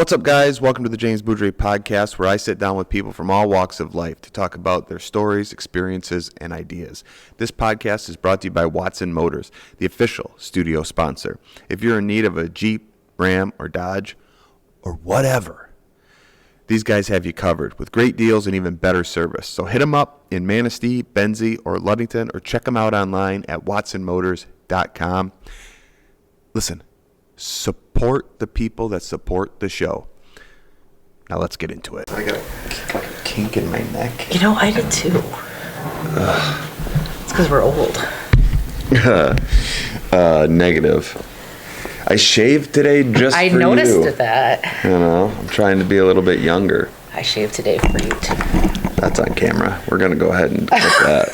What's up, guys? Welcome to the James Boudreau podcast, where I sit down with people from all walks of life to talk about their stories, experiences, and ideas. This podcast is brought to you by Watson Motors, the official studio sponsor. If you're in need of a Jeep, Ram, or Dodge, or whatever, these guys have you covered with great deals and even better service. So hit them up in Manistee, Benzie, or Ludington, or check them out online at watsonmotors.com. Listen, support the people that support the show. Now let's get into it. I got a kink in my neck. You know, I did too. It's because we're old. Negative. I shaved today just for you. I noticed that. You know, I'm trying to be a little bit younger. I shaved today for you too. That's on camera. We're going to go ahead and clip that.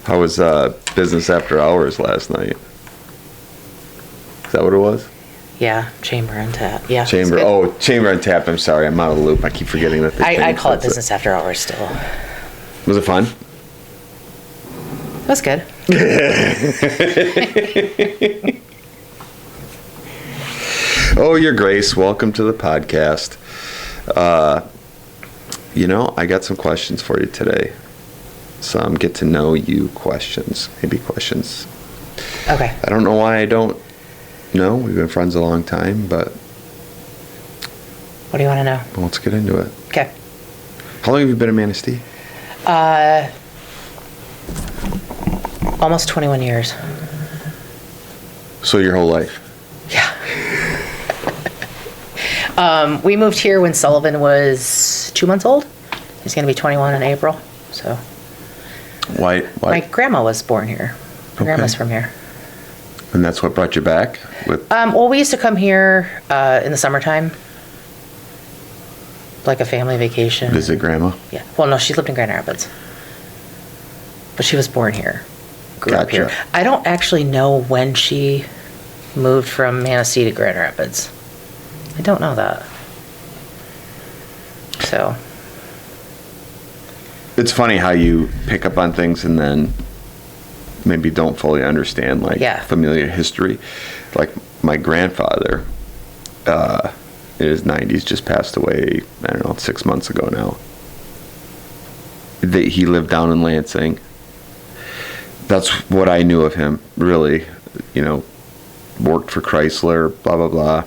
How was business after hours last night? Is that what it was? Yeah, chamber and tap. Yeah. Chamber and tap. I'm sorry, I'm out of the loop. I keep forgetting that. I call it business after hours still. Was it fun? It was good. Oh, Your Grace, welcome to the podcast. I got some questions for you today. Some get to know you questions. Maybe questions. Okay. I don't know why I don't know. We've been friends a long time, but... What do you want to know? Well, let's get into it. Okay. How long have you been in Manistee? Almost 21 years. So your whole life? Yeah. We moved here when Sullivan was 2 months old. He's going to be 21 in April, so... Why? My grandma was born here. My grandma's from here. And that's what brought you back? Well, we used to come here in the summertime, like a family vacation. Visit grandma? Yeah. Well, no, she lived in Grand Rapids, but she was born here, grew up here. I don't actually know when she moved from Manistee to Grand Rapids. I don't know that. So. It's funny how you pick up on things and then maybe don't fully understand familiar history. Like my grandfather in his 90s just passed away, 6 months ago now. He lived down in Lansing. That's what I knew of him, really. Worked for Chrysler, blah blah blah.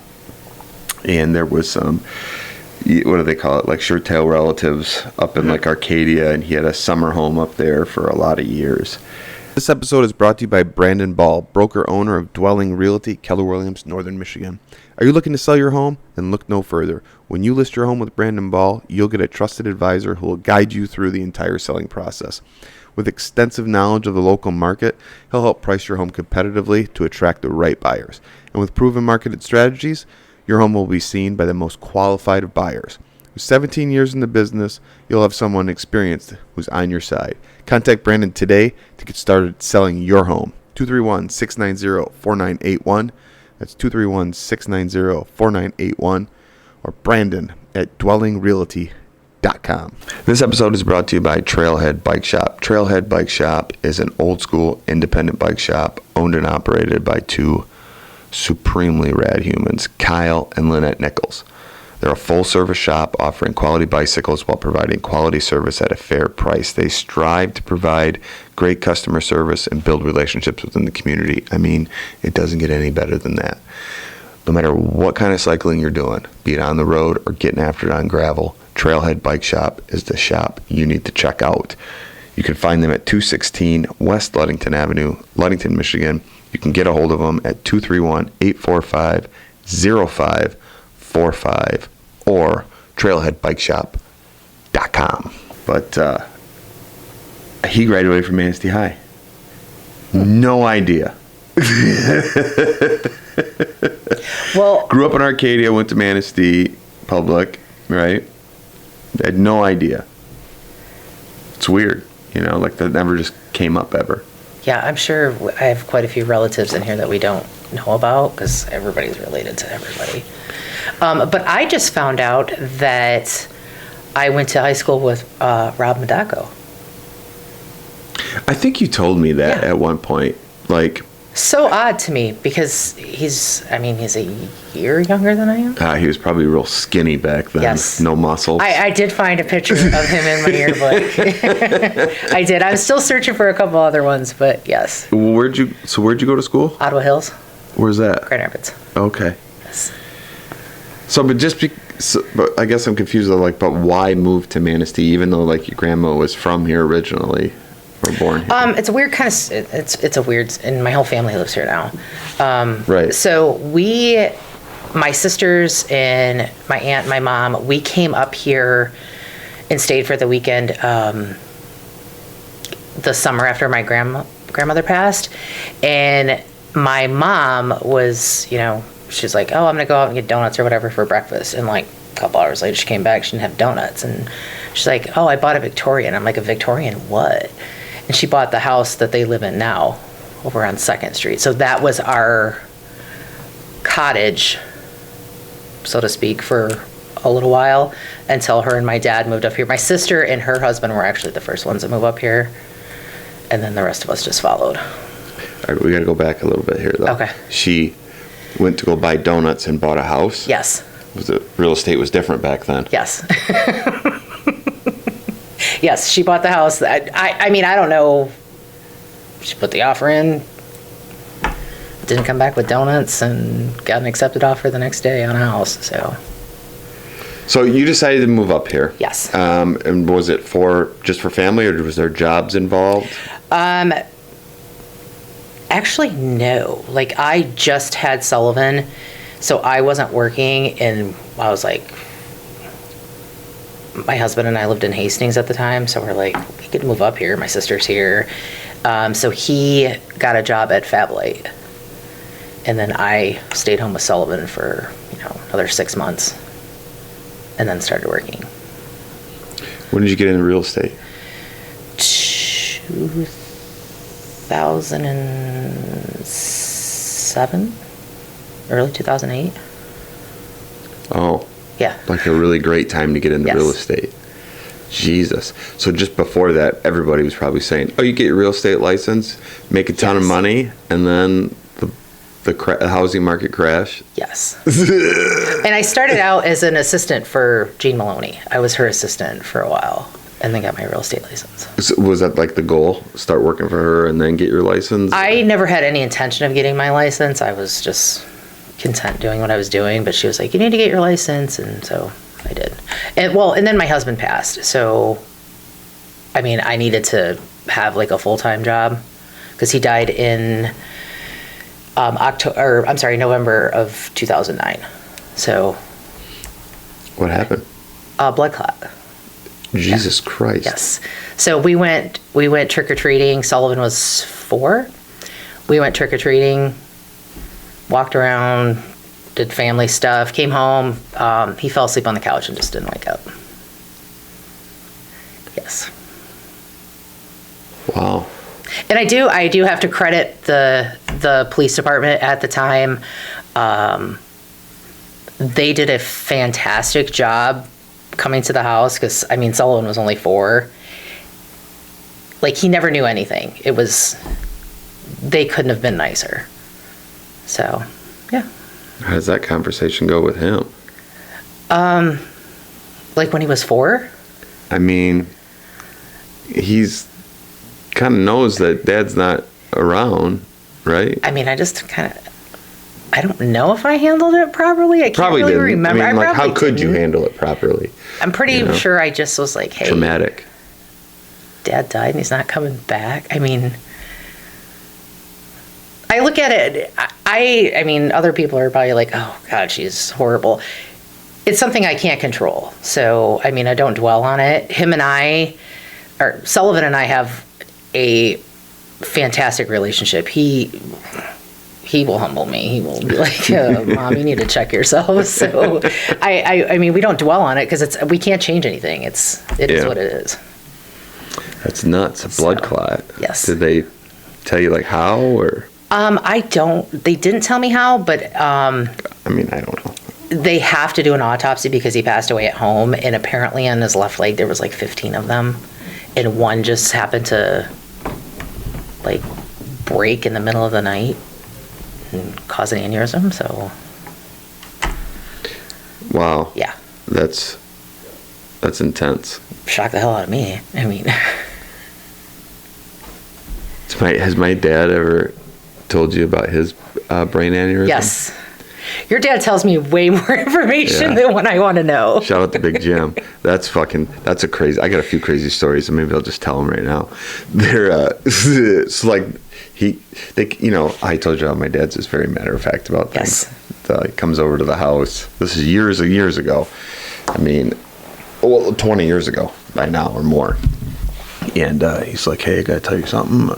And there was some, what do they call it, like shirt tail relatives up in like Arcadia, and he had a summer home up there for a lot of years. This episode is brought to you by Brandon Ball, broker-owner of Dwelling Realty, Keller Williams, Northern Michigan. Are you looking to sell your home? Then look no further. When you list your home with Brandon Ball, you'll get a trusted advisor who will guide you through the entire selling process. With extensive knowledge of the local market, he'll help price your home competitively to attract the right buyers. And with proven marketed strategies, your home will be seen by the most qualified of buyers. With 17 years in the business, you'll have someone experienced who's on your side. Contact Brandon today to get started selling your home. 231-690-4981. That's 231-690-4981. Or Brandon at dwellingrealty.com. This episode is brought to you by Trailhead Bike Shop. Trailhead Bike Shop is an old school independent bike shop owned and operated by two supremely rad humans, Kyle and Lynette Nichols. They're a full-service shop offering quality bicycles while providing quality service at a fair price. They strive to provide great customer service and build relationships within the community. I mean, it doesn't get any better than that. No matter what kind of cycling you're doing, be it on the road or getting after it on gravel, Trailhead Bike Shop is the shop you need to check out. You can find them at 216 West Ludington Avenue, Ludington, Michigan. You can get a hold of them at 231-845-0545 or trailheadbikeshop.com. But he graduated from Manistee High. No idea. Well, grew up in Arcadia, went to Manistee Public, right? I had no idea. It's weird, like that never just came up ever. Yeah, I'm sure I have quite a few relatives in here that we don't know about because everybody's related to everybody. But I just found out that I went to high school with Rob Madacco. I think you told me that at one point. So odd to me because he's a year younger than I am. He was probably real skinny back then. Yes. No muscles. I did find a picture of him in my yearbook. I did. I was still searching for a couple other ones, but yes. Where'd you go to school? Ottawa Hills, Where's that? Grand Rapids. Okay. Yes. So, but I guess I'm confused though, like, but why move to Manistee, even though like your grandma was from here originally, or born here? It's a weird kind of, it's a weird, and my whole family lives here now. Right. So my sisters and my aunt and my mom, we came up here and stayed for the weekend, the summer after my grandmother passed. And my mom was, she's like, oh, I'm going to go out and get donuts or whatever for breakfast. And like a couple hours later, she came back, she didn't have donuts. And she's like, oh, I bought a Victorian. I'm like, a Victorian what? And she bought the house that they live in now over on 2nd Street. So that was our cottage, so to speak, for a little while until her and my dad moved up here. My sister and her husband were actually the first ones to move up here. And then the rest of us just followed. All right, we got to go back a little bit here, though. Okay. She went to go buy donuts and bought a house? Yes. Real estate was different back then? Yes. Yes, she bought the house. I mean, I don't know. She put the offer in, didn't come back with donuts, and got an accepted offer the next day on a house, so. So you decided to move up here? Yes. And was it just for family, or was there jobs involved? Actually, no. Like, I just had Sullivan, so I wasn't working, and I was like, my husband and I lived in Hastings at the time, so we're like, we could move up here. My sister's here. So he got a job at Fablite, and then I stayed home with Sullivan for, another 6 months, and then started working. When did you get into real estate? 2007, early 2008. Oh. Yeah. Like a really great time to get into Yes. real estate. Jesus. So just before that, everybody was probably saying, oh, you get your real estate license, make a ton of Yes. money, and then the housing market crash. Yes. And I started out as an assistant for Jean Maloney. I was her assistant for a while, and then got my real estate license. So was that like the goal? Start working for her and then get your license? I never had any intention of getting my license. I was just content doing what I was doing, but she was like, you need to get your license, and so I did. And then my husband passed, so I mean, I needed to have like a full-time job because he died in November of 2009. So What happened? blood clot. Jesus Christ. Yes. So we went trick-or-treating. Sullivan was 4. We went trick-or-treating, walked around, did family stuff, came home. He fell asleep on the couch and just didn't wake up. Yes. Wow. And I do have to credit the police department at the time. They did a fantastic job coming to the house because, I mean, Sullivan was only 4. Like, he never knew anything. They couldn't have been nicer. So, yeah. How does that conversation go with him? Like when he was 4? I mean, he's kind of knows that dad's not around, right? I mean, I don't know if I handled it properly. I can't really remember. I mean, like, how probably could you didn't. handle it properly? I'm pretty sure I just was like, hey, Traumatic. Dad died and he's not coming back. I mean, I look at it, I mean, other people are probably like, oh God, she's horrible. It's something I can't control. So, I mean, I don't dwell on it. Sullivan and I have a fantastic relationship. He will humble me. He will be like, Mom, you need to check yourself. So I mean, we don't dwell on it because we can't change anything. It is what it is. That's nuts. A blood clot. Yes. Did they tell you like how or? They didn't tell me how, but I mean, I don't know. they have to do an autopsy because he passed away at home, and apparently on his left leg there was like 15 of them, and one just happened to like break in the middle of the night. and cause an aneurysm. So, Wow. yeah, That's intense. shocked the hell out of me. I mean, Has my dad ever told you about his brain aneurysm? yes. Your dad tells me way more information Yeah. than what I want to know. Shout out to Big Jim. That's a crazy. I got a few crazy stories, and maybe I'll just tell them right now. They're it's like I told you how my dad's just very matter of fact about things. Yes. He comes over to the house. This is years and years ago. I mean, 20 years ago by now or more. And he's like, "Hey, I gotta tell you something.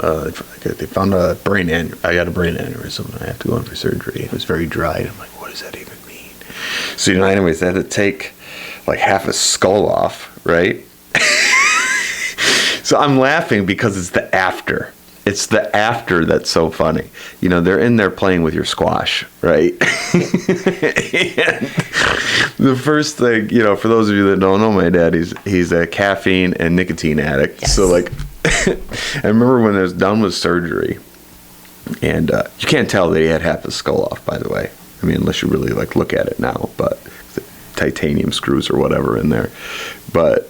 They found a brain aneurysm. I got a brain aneurysm, and I have to go in for surgery." It was very dry. And I'm like, "What does that even mean?" So anyways, they had to take like half a skull off, right? So I'm laughing because it's the after. It's the after that's so funny. They're in there playing with your squash, right? And the first thing, for those of you that don't know my dad, he's a caffeine and nicotine addict. Yes. So I remember when I was done with surgery, and you can't tell that he had half his skull off, by the way. I mean, unless you really look at it now, but titanium screws or whatever in there. But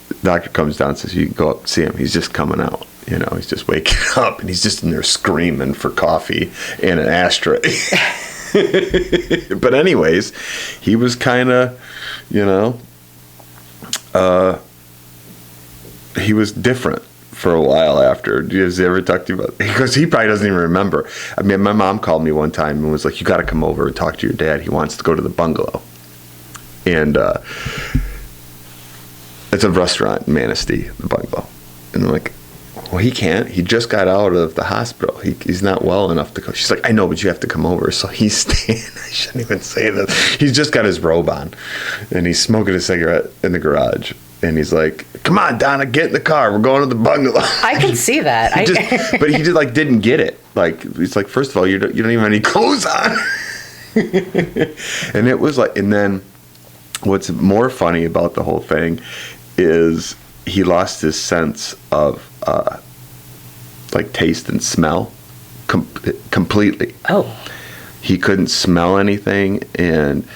the doctor comes down and says, "You can go up and see him. He's just coming out." He's just waking up, and he's just in there screaming for coffee and an ashtray. But anyways, he was kind of, he was different for a while after. Has he ever talked to you about? Because he probably doesn't even remember. I mean, my mom called me one time and was like, "You got to come over and talk to your dad. He wants to go to the bungalow." And it's a restaurant in Manistee, the bungalow. And I'm like, "Well, he can't. He just got out of the hospital. He's not well enough to go." She's like, "I know, but you have to come over." So he's staying. I shouldn't even say this. He's just got his robe on, and he's smoking a cigarette in the garage. And he's like, "Come on, Donna, get in the car. We're going to the bungalow." I can see that. But he just didn't get it. He's like, "First of all, you don't even have any clothes on." And it was and then what's more funny about the whole thing is he lost his sense of taste and smell completely. Oh. He couldn't smell anything, and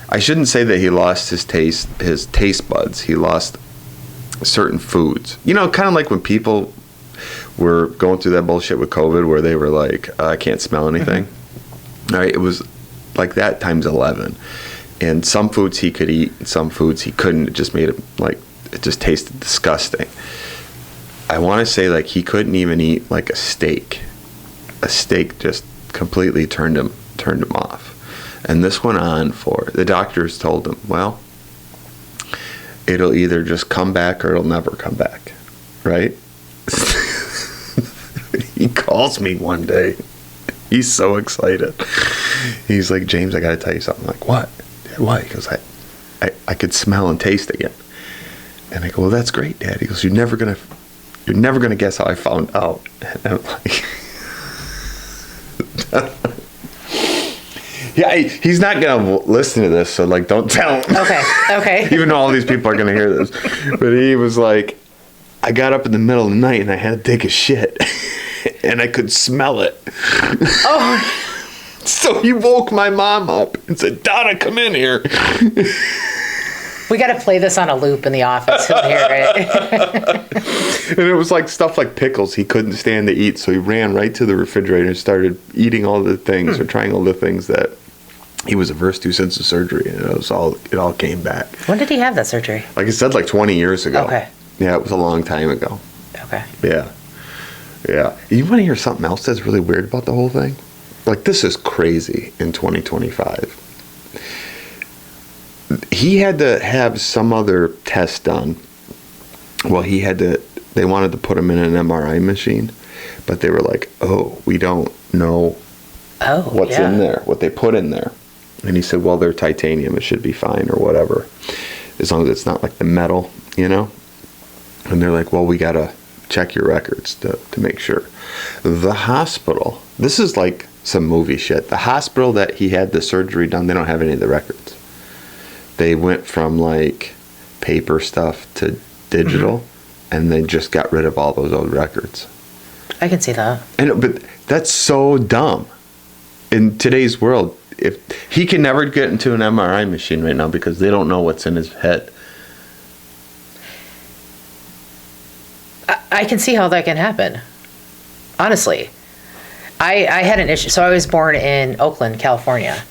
I shouldn't say that he lost his taste buds. He lost certain foods. Kind of like when people were going through that bullshit with COVID where they were like, "I can't smell anything." Mm-hmm. All right, it was like that times 11. And some foods he could eat, and some foods he couldn't. It just made him it just tasted disgusting. I want to say he couldn't even eat a steak. A steak just completely turned him off. And this went on the doctors told him, "Well, it'll either just come back or it'll never come back." Right? He calls me one day. He's so excited. He's like, "James, I got to tell you something." I'm like, "What? What?" He goes, I could smell and taste again. And I go, "Well, that's great, Dad." He goes, You're never gonna guess how I found out." And I'm like, yeah, he's not gonna listen to this, so don't tell him. Okay. Even though all these people are gonna hear this, but he was like, "I got up in the middle of the night and I had to take a shit, and I could smell it." Oh. So he woke my mom up and said, "Donna, come in here." We got to play this on a loop in the office. He'll hear it. And it was stuff like pickles he couldn't stand to eat, so he ran right to the refrigerator and started eating all the things or trying all the things that he was averse to since the surgery, and it all came back. When did he have that surgery? Like I said, 20 years ago. Okay. Yeah, it was a long time ago. Okay. Yeah. You want to hear something else that's really weird about the whole thing? This is crazy in 2025. He had to have some other test done. Well, they wanted to put him in an MRI machine, but they were like, "Oh, we don't know what's in there, what they put in there." And he said, "Well, they're titanium. It should be fine or whatever, as long as it's not the metal, And they're like, "Well, we got to check your records to make sure." The hospital, this is some movie shit. The hospital that he had the surgery done, they don't have any of the records. They went from paper stuff to digital, and they just got rid of all those old records. I can see that. But that's so dumb. in today's world, if he can never get into an MRI machine right now because they don't know what's in his head. I can see how that can happen. Honestly, I had an issue. So I was born in Oakland, California,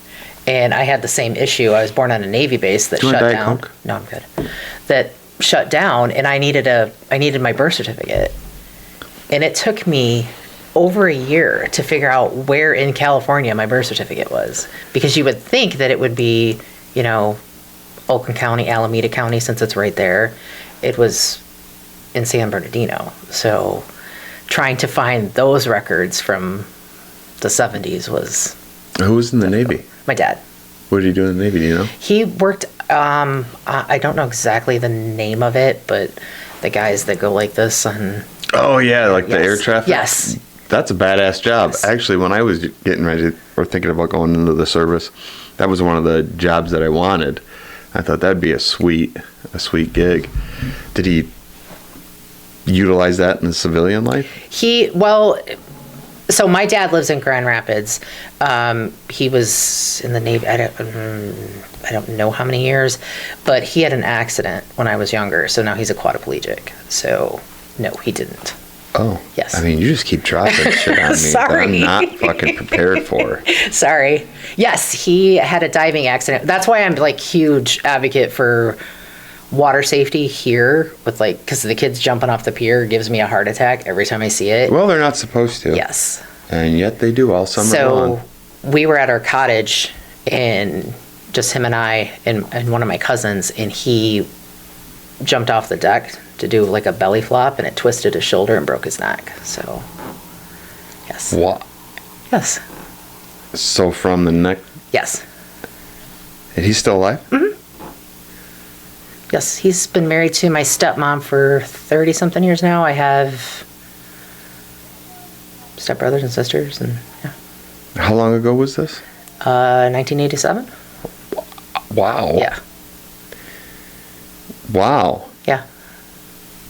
and I had the same issue. I was born on a Navy base that shut down. Coke? No, I'm good. That shut down, and I needed my birth certificate, and it took me over a year to figure out where in California my birth certificate was, because you would think that it would be, Oakland County, Alameda County, since it's right there. It was in San Bernardino. So trying to find those records from the 70s was... Who was in the Navy? My dad. What did he do in the Navy, do you know? He worked, I don't know exactly the name of it, but the guys that go like this on... Oh, yeah, like the Yes. air traffic? Yes. That's a badass job. Yes. Actually, when I was getting ready or thinking about going into the service, that was one of the jobs that I wanted. I thought that'd be a sweet gig. Did he utilize that in the civilian life? So my dad lives in Grand Rapids. He was in the Navy, I don't know how many years, but he had an accident when I was younger, so now he's a quadriplegic. So no, he didn't. Oh. Yes. I mean, you just keep dropping shit on me Sorry. that I'm not fucking prepared for. Sorry. Yes, he had a diving accident. That's why I'm like huge advocate for water safety here with because the kids jumping off the pier gives me a heart attack every time I see it. Well, they're not supposed to. Yes. And yet they do all summer long. So we were at our cottage, and just him and I and one of my cousins, and he jumped off the deck to do like a belly flop, and it twisted his shoulder and broke his neck. So, yes. What? Yes. So from the neck, Yes. and he's still alive? Mm-hmm. Yes, he's been married to my stepmom for 30-something years now. I have stepbrothers and sisters, and yeah. How long ago was this? 1987? Wow. Yeah. Wow. Yeah.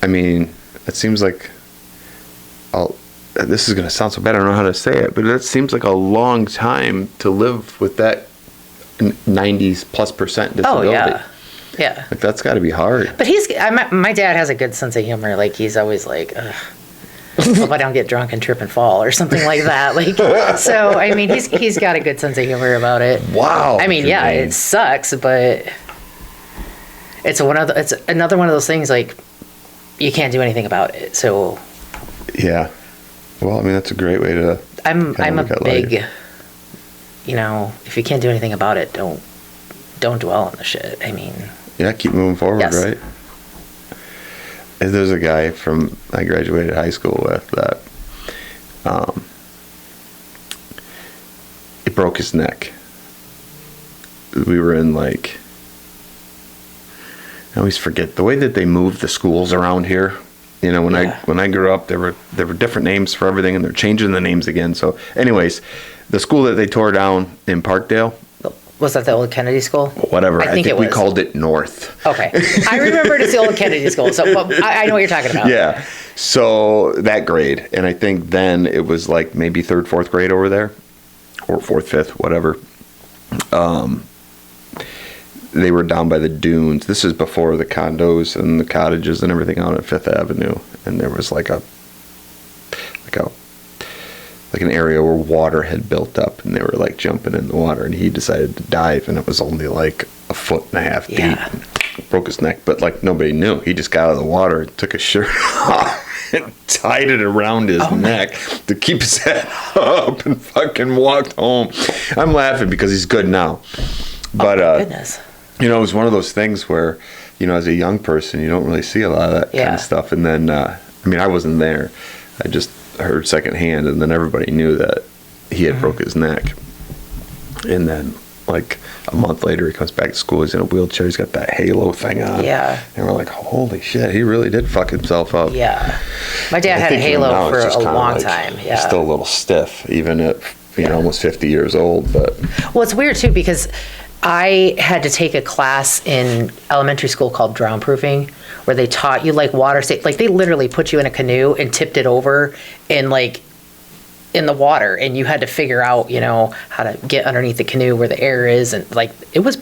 I mean, it seems like, this is going to sound so bad, I don't know how to say it, but it seems like a long time to live with that 90+% disability. Oh, yeah. Yeah. Like, that's got to be hard. But my dad has a good sense of humor. Like, he's always like, ugh, hope I don't get drunk and trip and fall or something like that. Like, so, I mean, he's got a good sense of humor about it. Wow. I mean, yeah, Jermaine. it sucks, but it's another one of those things, like, you can't do anything about it. So, Yeah. Well, I mean, that's a great way to I'm a look at big, life. if you can't do anything about it, don't dwell on the shit. I mean, Yeah, keep moving forward, Yes. right? And there's a guy I graduated high school with that it broke his neck. We were in I always forget the way that they move the schools around here. When Yeah. I grew up, there were different names for everything, and they're changing the names again. So, anyways, the school that they tore down in Parkdale, was that the old Kennedy School? whatever, I think it we was. called it North. Okay. I remember it as the old Kennedy School, so but I know what you're talking about. Yeah. So that grade, and I think then it was like maybe 3rd, 4th grade over there, or 4th, 5th, whatever. They were down by the dunes. This is before the condos and the cottages and everything out at 5th Avenue, and there was like an area where water had built up, and they were like jumping in the water, and he decided to dive, and it was only like 1.5 feet Yeah. deep. Broke his neck, but like nobody knew. He just got out of the water and took his shirt off and tied it around his neck to keep his head up and fucking walked home. I'm laughing because he's good now. But Goodness. it was one of those things where, as a young person, you don't really see a lot of that kind Yeah. of stuff. And then, I wasn't there. I just heard secondhand, and then everybody knew that he had broke his neck. And then, like, a month later, he comes back to school. He's in a wheelchair. He's got that halo thing on. Yeah. And we're like, holy shit, he really did fuck himself up. Yeah. My dad I had a think even now halo it's for just a kinda long like, time. He's Yeah. still a little stiff, even at, almost 50 years old. But Well, it's weird too because I had to take a class in elementary school called drown proofing, where they taught you like water safety. Like they literally put you in a canoe and tipped it over and like in the water, and you had to figure out, how to get underneath the canoe where the air is, and like it was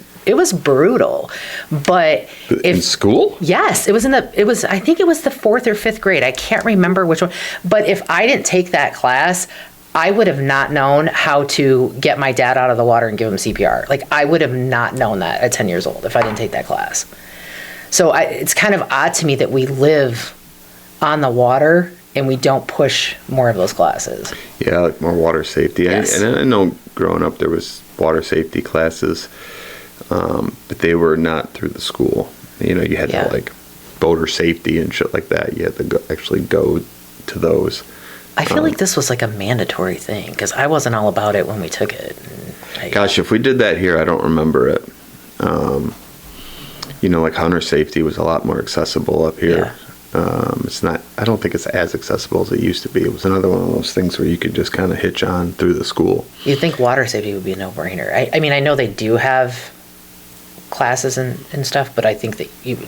brutal. But in school? Yes, I think it was the 4th or 5th grade. I can't remember which one. But if I didn't take that class, I would have not known how to get my dad out of the water and give him CPR. Like, I would have not known that at 10 years old if I didn't take that class. So it's kind of odd to me that we live on the water and we don't push more of those classes. Yeah, like more water safety. Yes. And I know growing up there was water safety classes, but they were not through the school. You had to like boater safety and shit like that. You had to actually go to those. I feel like this was like a mandatory thing because I wasn't all about it when we took it. Gosh, if we did that here, I don't remember it. Like hunter safety was a lot more accessible up here. Yeah. It's not, I don't think it's as accessible as it used to be. It was another one of those things where you could just kind of hitch on through the school. You'd think water safety would be a no-brainer. I mean, I know they do have classes and stuff, but I think that you would.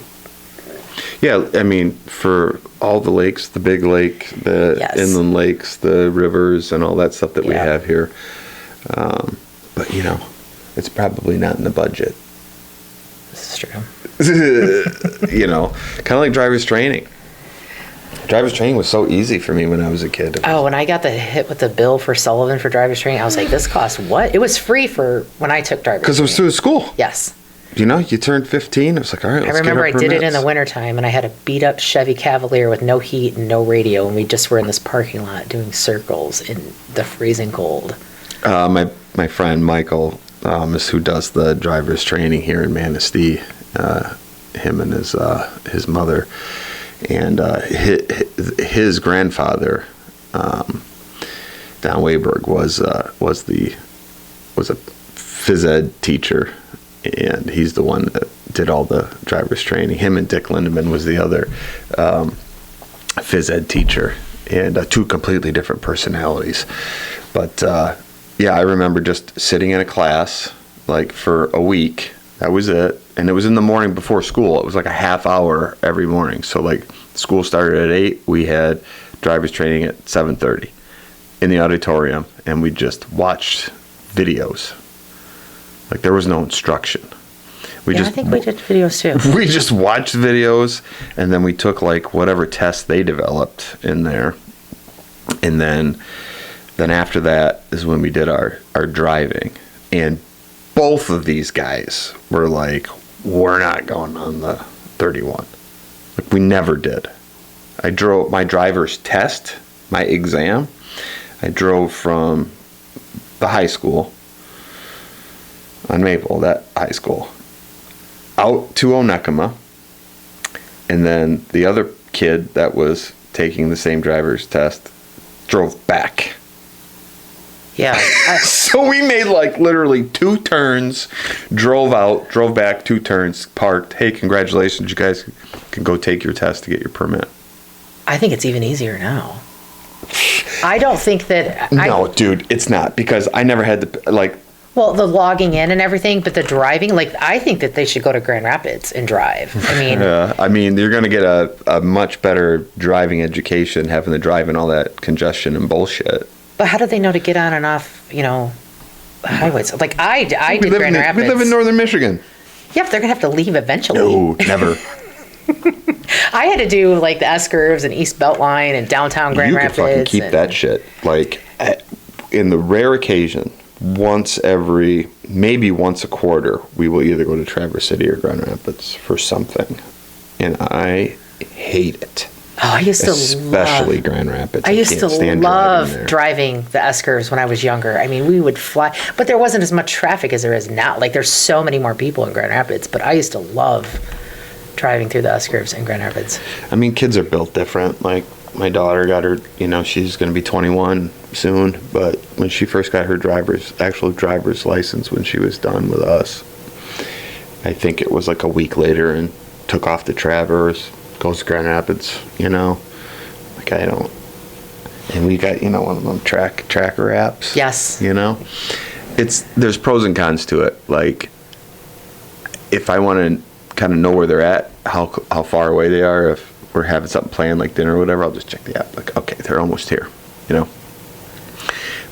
Yeah, I mean, for all the lakes, the big lake, the Yes. inland lakes, the rivers, and all that stuff that we have here. But, it's probably not in the budget. This is true. Kind of like driver's training. Driver's training was so easy for me when I was a kid. When I got the hit with the bill for Sullivan for driver's training, I was like, this costs what? It was free for when I took driver's training. Because it was through school. Yes. You turned 15. I was like, all right, let's I remember get I our did it in permits. the wintertime, and I had a beat-up Chevy Cavalier with no heat and no radio, and we just were in this parking lot doing circles in the freezing cold. My friend Michael is who does the driver's training here in Manistee. Him and his mother, and his grandfather, Don Wayberg, was a phys ed teacher, and he's the one that did all the driver's training. Him and Dick Lindemann was the other phys ed teacher, and two completely different personalities. But I remember just sitting in a class like for a week. That was it. And it was in the morning before school. It was like a half hour every morning. So like school started at 8. We had driver's training at 7:30 in the auditorium, and we just watched videos. Like there was no instruction. I think we did videos too. We just watched videos, and then we took like whatever test they developed in there. And then after that is when we did our driving. And both of these guys were like, we're not going on the 31. Like, we never did. I drove my driver's test, my exam. I drove from the high school on Maple, that high school, out to Onekama. And then the other kid that was taking the same driver's test drove back. Yeah. So we made like literally 2 turns, drove out, drove back, 2 turns, parked. Hey, congratulations, you guys can go take your test to get your permit. I think it's even easier now. I don't think that. No, dude, it's not, because I never had the Well, the logging in and everything, but the driving, I think that they should go to Grand Rapids and drive. I mean, you're going to get a much better driving education having to drive in all that congestion and bullshit. But how do they know to get on and off, highways? Like I did Grand Rapids. We live in northern Michigan. Yeah, but they're gonna have to leave eventually. No, never. I had to do like the S curves and East Beltline and downtown Grand Rapids. You could fucking keep that shit. Like, in the rare occasion, once a quarter, we will either go to Traverse City or Grand Rapids for something, and I hate it. Oh, I used to especially Grand Rapids. I used to love driving the S curves when I was younger. I mean, we would fly, but there wasn't as much traffic as there is now. Like, there's so many more people in Grand Rapids, but I used to love driving through the S curves in Grand Rapids. I mean, kids are built different. Like, my daughter got her, she's going to be 21 soon, but when she first got her actual driver's license when she was done with us, I think it was like a week later, and took off to Traverse, goes to Grand Rapids, like I don't, and we got, one of them tracker apps. Yes. There's pros and cons to it. Like, if I want to kind of know where they're at, how far away they are, if we're having something planned like dinner or whatever, I'll just check the app. Like, okay, they're almost here,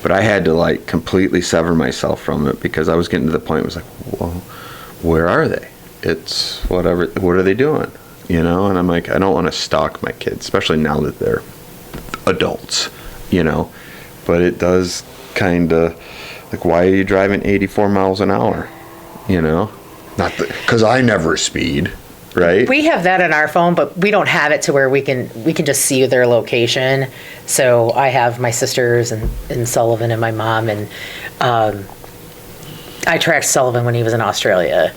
But I had to like completely sever myself from it because I was getting to the point where it was like, well, where are they? It's whatever. What are they doing? You know? And I'm like, I don't want to stalk my kids, especially now that they're adults, you know? But it does kind of, like, why are you driving 84 miles an hour? You know? Not because I never speed, right? We have that on our phone, but we don't have it to where we can just see their location. So I have my sisters and Sullivan and my mom, and I tracked Sullivan when he was in Australia,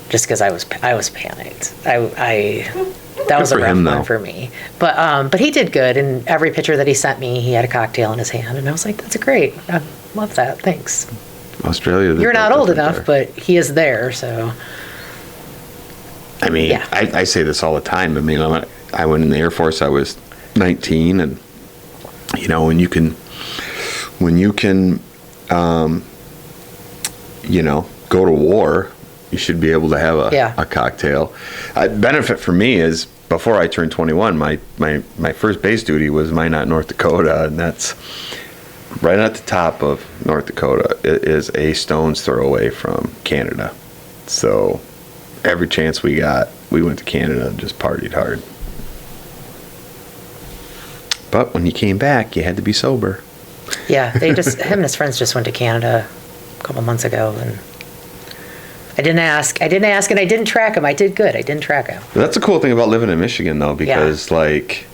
just because I was panicked. That was a rough one for me. But he did good, and every picture that he sent me, he had a cocktail in his hand, and I was like, that's great. I love that. Thanks. Australia. You're not old enough, but he is there, so. I mean, yeah. I say this all the time. I mean, I went in the Air Force. I was 19, and you know, when you can, you know, go to war, you should be able to have a cocktail. Benefit for me is before I turned 21, my first base duty was Minot, North Dakota, and that's right at the top of North Dakota. It is a stone's throw away from Canada. So every chance we got, we went to Canada and just partied hard. But when you came back, you had to be sober. Yeah, him and his friends just went to Canada a couple months ago, and I didn't ask, and I didn't track him. I did good. I didn't track him. That's the cool thing about living in Michigan, though, because like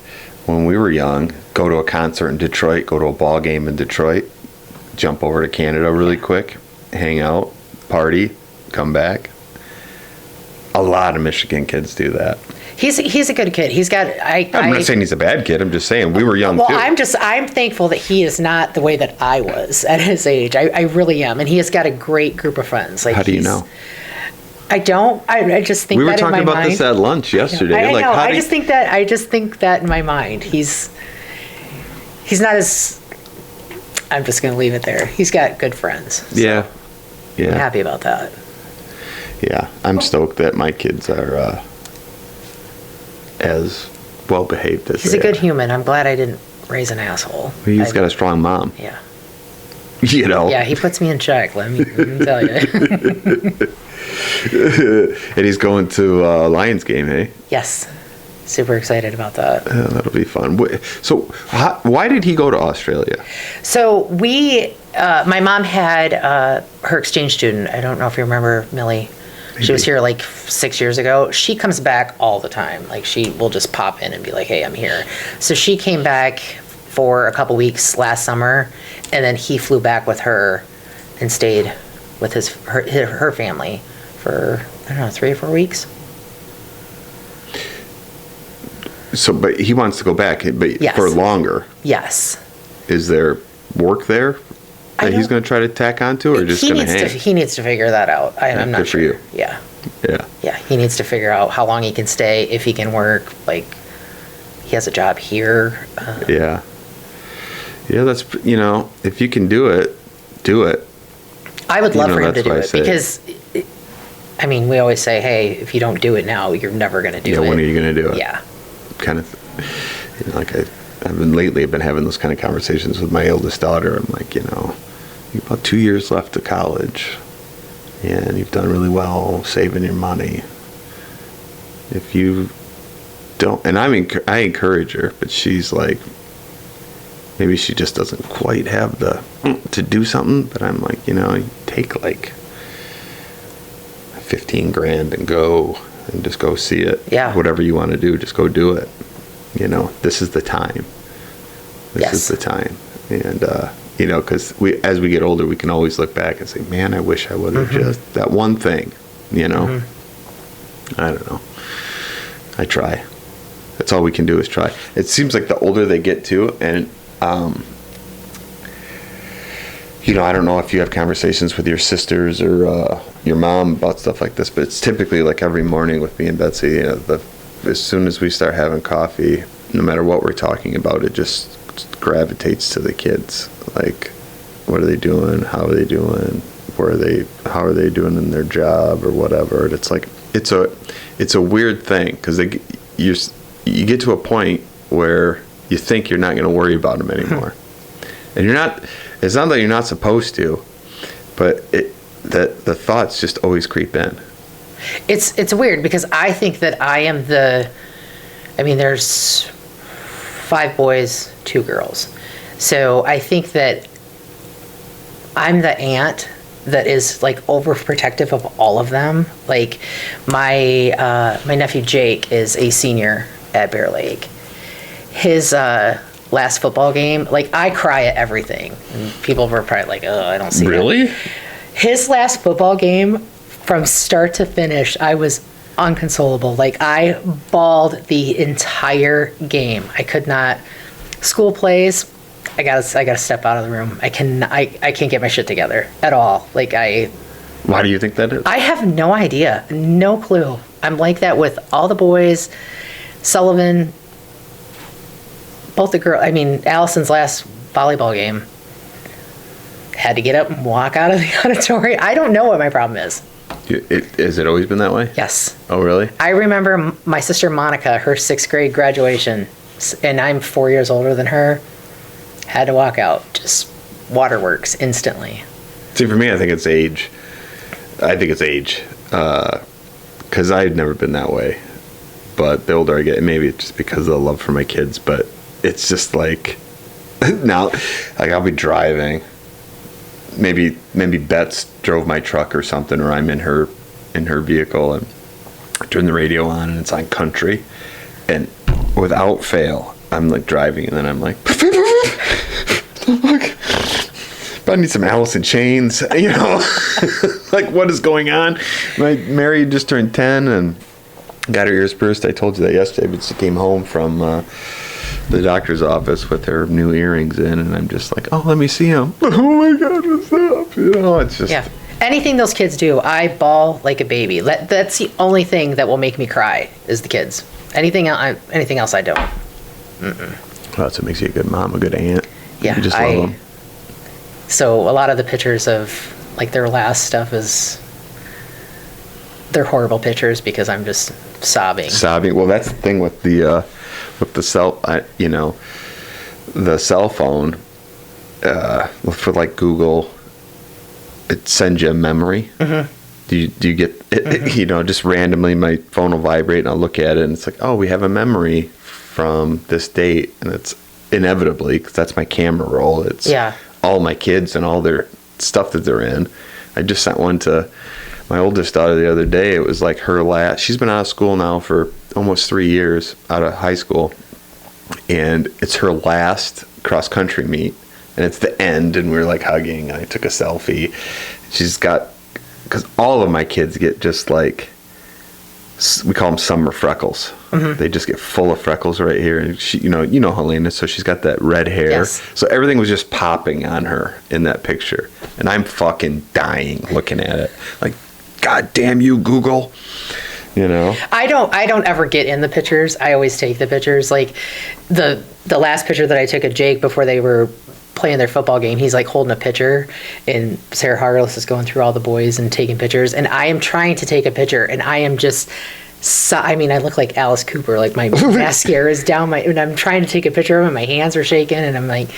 when we were young, go to a concert in Detroit, go to a ball game in Detroit, jump over to Canada really quick, hang out, party, come back. A lot of Michigan kids do that. He's a good kid. He's got. I'm not saying he's a bad kid. I'm just saying we were young too. I'm thankful that he is not the way that I was at his age. I really am, and he has got a great group of friends. Like, how do you know? I don't. I just think that in my mind. We were talking about this at lunch yesterday. I know. I just think that in my mind, he's not as. I'm just going to leave it there. He's got good friends. So yeah. I'm happy about that. Yeah, I'm stoked that my kids are as well behaved as he's a good human. I'm glad I didn't raise an asshole. He's got a strong mom. Yeah. You know. Yeah, he puts me in check. Let me tell you. And he's going to a Lions game, hey? Yes. Super excited about that. Yeah, that'll be fun. So, why did he go to Australia? So my mom had her exchange student. I don't know if you remember Millie. Maybe. She was here like 6 years ago. She comes back all the time. Like, she will just pop in and be like, hey, I'm here. So she came back for a couple weeks last summer, and then he flew back with her and stayed with her family for, I don't know, 3 or 4 weeks. So, but he wants to go back, but yes. For longer. Yes. Is there work there that he's going to try to tack onto, or just going to hang? He needs to figure that out. I'm not sure. Good for you. Yeah. Yeah. Yeah. He needs to figure out how long he can stay, if he can work. Like, he has a job here. Yeah. Yeah, that's, you know, if you can do it, do it. I would love for him to do it because, I mean, we always say, hey, if you don't do it now, you're never going to do it. Yeah, when are you going to do it? Yeah. Kind of, you know, like I've been having those kind of conversations with my eldest daughter. I'm like, you know, you've about 2 years left of college, and you've done really well saving your money. If you don't, and I encourage her, but she's like, maybe she just doesn't quite have to do something. But I'm like, you know, you take like 15 grand and go. And just go see it. Yeah. Whatever you want to do, just go do it. You know, this is the time. This is the time. And, you know, because as we get older, we can always look back and say, man, I wish I would have just that one thing, you know. I don't know. I try. That's all we can do is try. It seems like the older they get too, and, you know, I don't know if you have conversations with your sisters or your mom about stuff like this, but it's typically like every morning with me and Betsy, you know, as soon as we start having coffee, no matter what we're talking about, it just gravitates to the kids. Like, what are they doing? How are they doing? How are they doing in their job or whatever? And it's like, it's a weird thing because you get to a point where you think you're not going to worry about them anymore. And it's not that you're not supposed to, but the thoughts just always creep in. It's weird because I think that I am there's 5 boys, 2 girls. So I think that I'm the aunt that is like overprotective of all of them. Like my nephew Jake is a senior at Bear Lake. His last football game, like I cry at everything. And people were probably like, oh, I don't see Really? that. His last football game, from start to finish, I was unconsolable. Like I bawled the entire game. I could not. School plays, I gotta step out of the room. I can't get my shit together at all. Like Why do you think that is? I have no idea, no clue. I'm like that with all the boys. Sullivan, both the girls. I mean, Allison's last volleyball game, had to get up and walk out of the auditorium. I don't know what my problem is. Has it always been that way? Yes. Oh, really? I remember my sister Monica, her 6th grade graduation, and I'm 4 years older than her, had to walk out. Just waterworks instantly. See, for me, I think it's age. Because I've never been that way. But the older I get, maybe it's just because of the love for my kids, but it's just like, now, like I'll be driving. Maybe Bets drove my truck or something, or I'm in her vehicle, and I turn the radio on and it's on country, and without fail I'm like driving, and then I'm like but I need some Alice in Chains, you know. Like, what is going on? Mary just turned 10 and got her ears pierced. I told you that yesterday, but she came home from the doctor's office with her new earrings in, and I'm just like, oh, let me see them. Oh my God, what's up? You know, it's just... Yeah. Anything those kids do, I bawl like a baby. That's the only thing that will make me cry, is the kids. Anything else I don't. Well, that's what makes you a good mom, a good aunt. Yeah, You just love them. So a lot of the pictures of like their last stuff they're horrible pictures because I'm just sobbing. Well, that's the thing with the cell phone, for like Google, it sends you a memory. Mm-hmm. Do you get it? Mm-hmm. You know, just randomly my phone will vibrate and I'll look at it and it's like, oh, we have a memory from this date, and it's inevitably, because that's my camera roll, it's all my kids and all their stuff that they're in. I just sent one to my oldest daughter the other day. It was like her last, she's been out of school now for almost 3 years, out of high school, and it's her last cross country meet, and it's the end, and we were like hugging, and I took a selfie. She's got, because all of my kids get just like, we call them summer freckles. Mm-hmm. They just get full of freckles right here, and she, you know Helena, so she's got that red hair. Yes. So everything was just popping on her in that picture, and I'm fucking dying looking at it. Like, God damn you, Google. You know, I don't ever get in the pictures. I always take the pictures. Like the last picture that I took of Jake before they were playing their football game, he's like holding a pitcher, and Sarah Harless is going through all the boys and taking pictures, and I am trying to take a picture, and I am just I look like Alice Cooper, like my mascara is down and I'm trying to take a picture of him, my hands are shaking, and I'm like,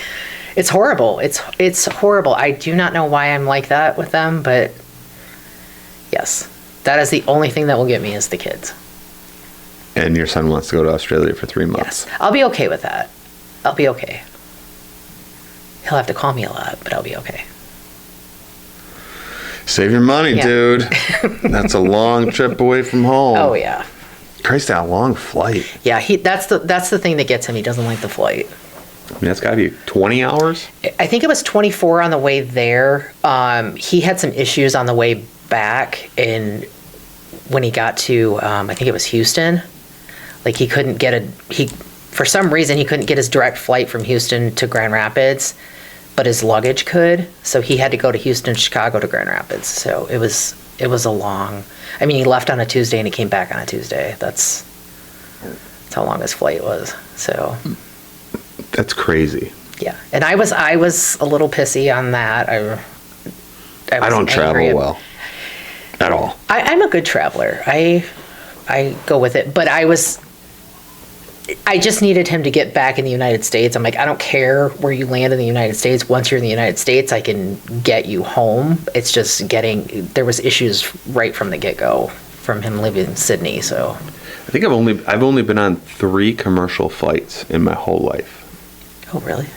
it's horrible. It's horrible. I do not know why I'm like that with them, but yes, that is the only thing that will get me is the kids. And your son wants to go to Australia for 3 months. Yes, I'll be okay with that. I'll be okay. He'll have to call me a lot, but I'll be okay. Save your money, dude. That's a long trip away from home. Oh yeah. Christ, that long flight. Yeah, that's the thing that gets him. He doesn't like the flight. I mean, that's got to be 20 hours? I think it was 24 on the way there. He had some issues on the way back, and when he got to, I think it was Houston, like he couldn't get for some reason he couldn't get his direct flight from Houston to Grand Rapids, but his luggage could, so he had to go to Houston, Chicago to Grand Rapids. So it was a long, he left on a Tuesday and he came back on a Tuesday. That's how long his flight was. So that's crazy. Yeah, and I was a little pissy on that. I don't travel well at all. I'm a good traveler. I go with it, but I was I just needed him to get back in the United States. I'm like, I don't care where you land in the United States. Once you're in the United States, I can get you home. It's just there was issues right from the get-go from him living in Sydney, so. I think I've only been on 3 commercial flights in my whole life. Oh, really?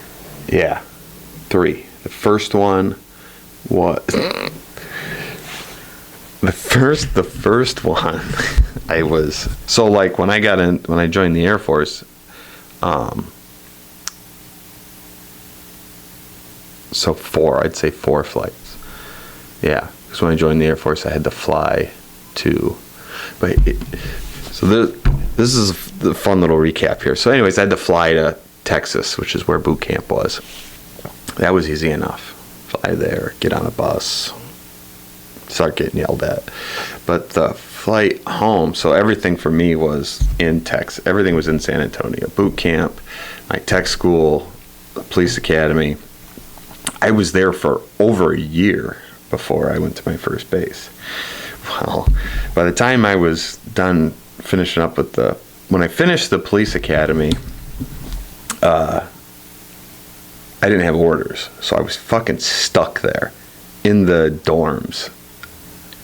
Yeah, 3. The first one was the first one. I was so like when I joined the Air Force. I'd say 4 flights. Yeah, because when I joined the Air Force, I had to fly to. This is the fun little recap here. So, anyways, I had to fly to Texas, which is where boot camp was. That was easy enough. Fly there, get on a bus, start getting yelled at. But the flight home, so everything for me was in Texas. Everything was in San Antonio. Boot camp, my tech school, the police academy. I was there for over a year before I went to my first base. Well, by the time I was done finishing up with when I finished the police academy, I didn't have orders, so I was fucking stuck there in the dorms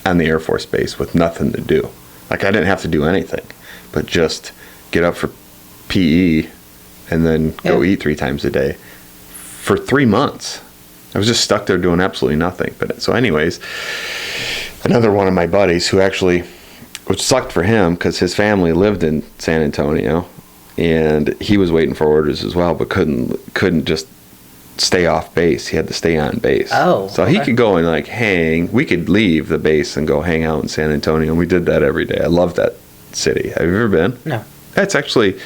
on the Air Force Base with nothing to do. Like, I didn't have to do anything but just get up for PE and then go eat 3 times a day for 3 months. I was just stuck there doing absolutely nothing. But so anyways, another one of my buddies which sucked for him because his family lived in San Antonio and he was waiting for orders as well, but couldn't just stay off base. He had to stay on base. Oh, so he could go and like hang. We could leave the base and go hang out in San Antonio, and we did that every day. I love that city. Have you ever been? No. That's actually,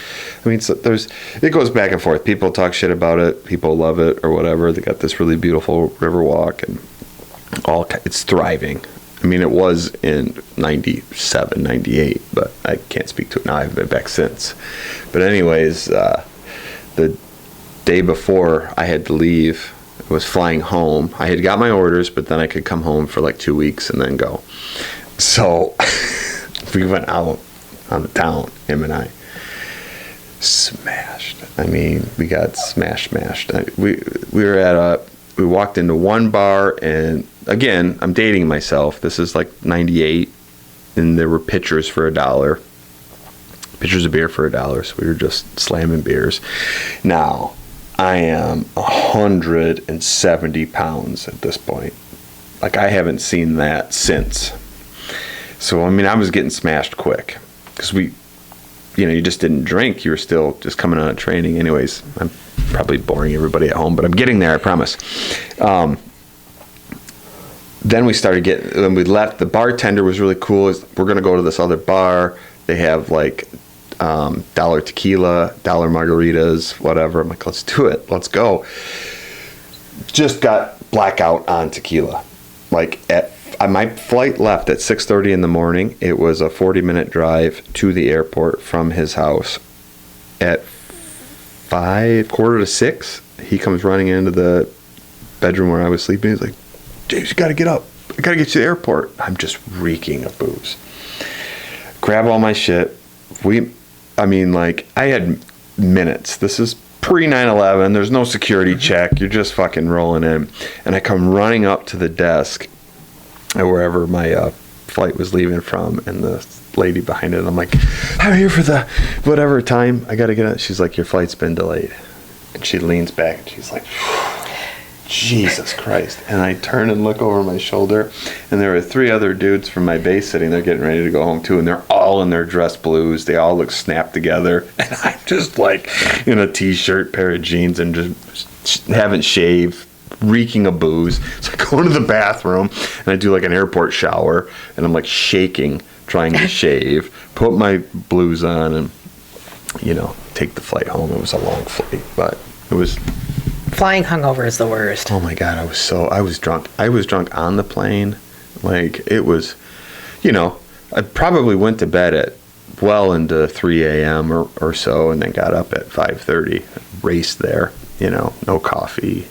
I mean, it goes back and forth. People talk shit about it. People love it or whatever. They got this really beautiful river walk and it's thriving. I mean, it was in 97, 98, but I can't speak to it now. I've been back since. But anyways, the day before I had to leave, I was flying home. I had got my orders, but then I could come home for like 2 weeks and then go. So we went out on the town, him and I. Smashed. I mean, we got smashed. We walked into one bar, and again, I'm dating myself. This is like 98, and there were pitchers for $1. Pitchers of beer for $1, so we were just slamming beers. Now, I am 170 pounds at this point. Like, I haven't seen that since. So, I mean, I was getting smashed quick. Because you just didn't drink. You were still just coming out of training. Anyways, I'm probably boring everybody at home, but I'm getting there, I promise. Then we started when we left, the bartender was really cool. We're going to go to this other bar. They have like $1 tequila, $1 margaritas, whatever. I'm like, let's do it. Let's go. Just got blackout on tequila. Like my flight left at 6:30 in the morning. It was a 40-minute drive to the airport from his house. At 5:45, he comes running into the bedroom where I was sleeping. He's like, James, you got to get up. I got to get you to the airport. I'm just reeking of booze. Grab all my shit. I had minutes. This is pre 9/11. There's no security check. You're just fucking rolling in. And I come running up to the desk wherever my flight was leaving from, and the lady behind it, I'm like, I'm here for the whatever time I gotta get out. She's like, your flight's been delayed. And she leans back and she's like, Jesus Christ. And I turn and look over my shoulder, and there were 3 other dudes from my base sitting there getting ready to go home too, and they're all in their dress blues. They all look snapped together, and I'm just like in a t-shirt, pair of jeans, and just haven't shaved, reeking of booze. So I go into the bathroom and I do like an airport shower, and I'm like shaking, trying to shave, put my blues on, and take the flight home. It was a long flight, but it was. Flying hungover is the worst. Oh my God, I was drunk. I was drunk on the plane. Like, it was, I probably went to bed at well into 3 a.m. or so, and then got up at 5:30, raced there, no coffee,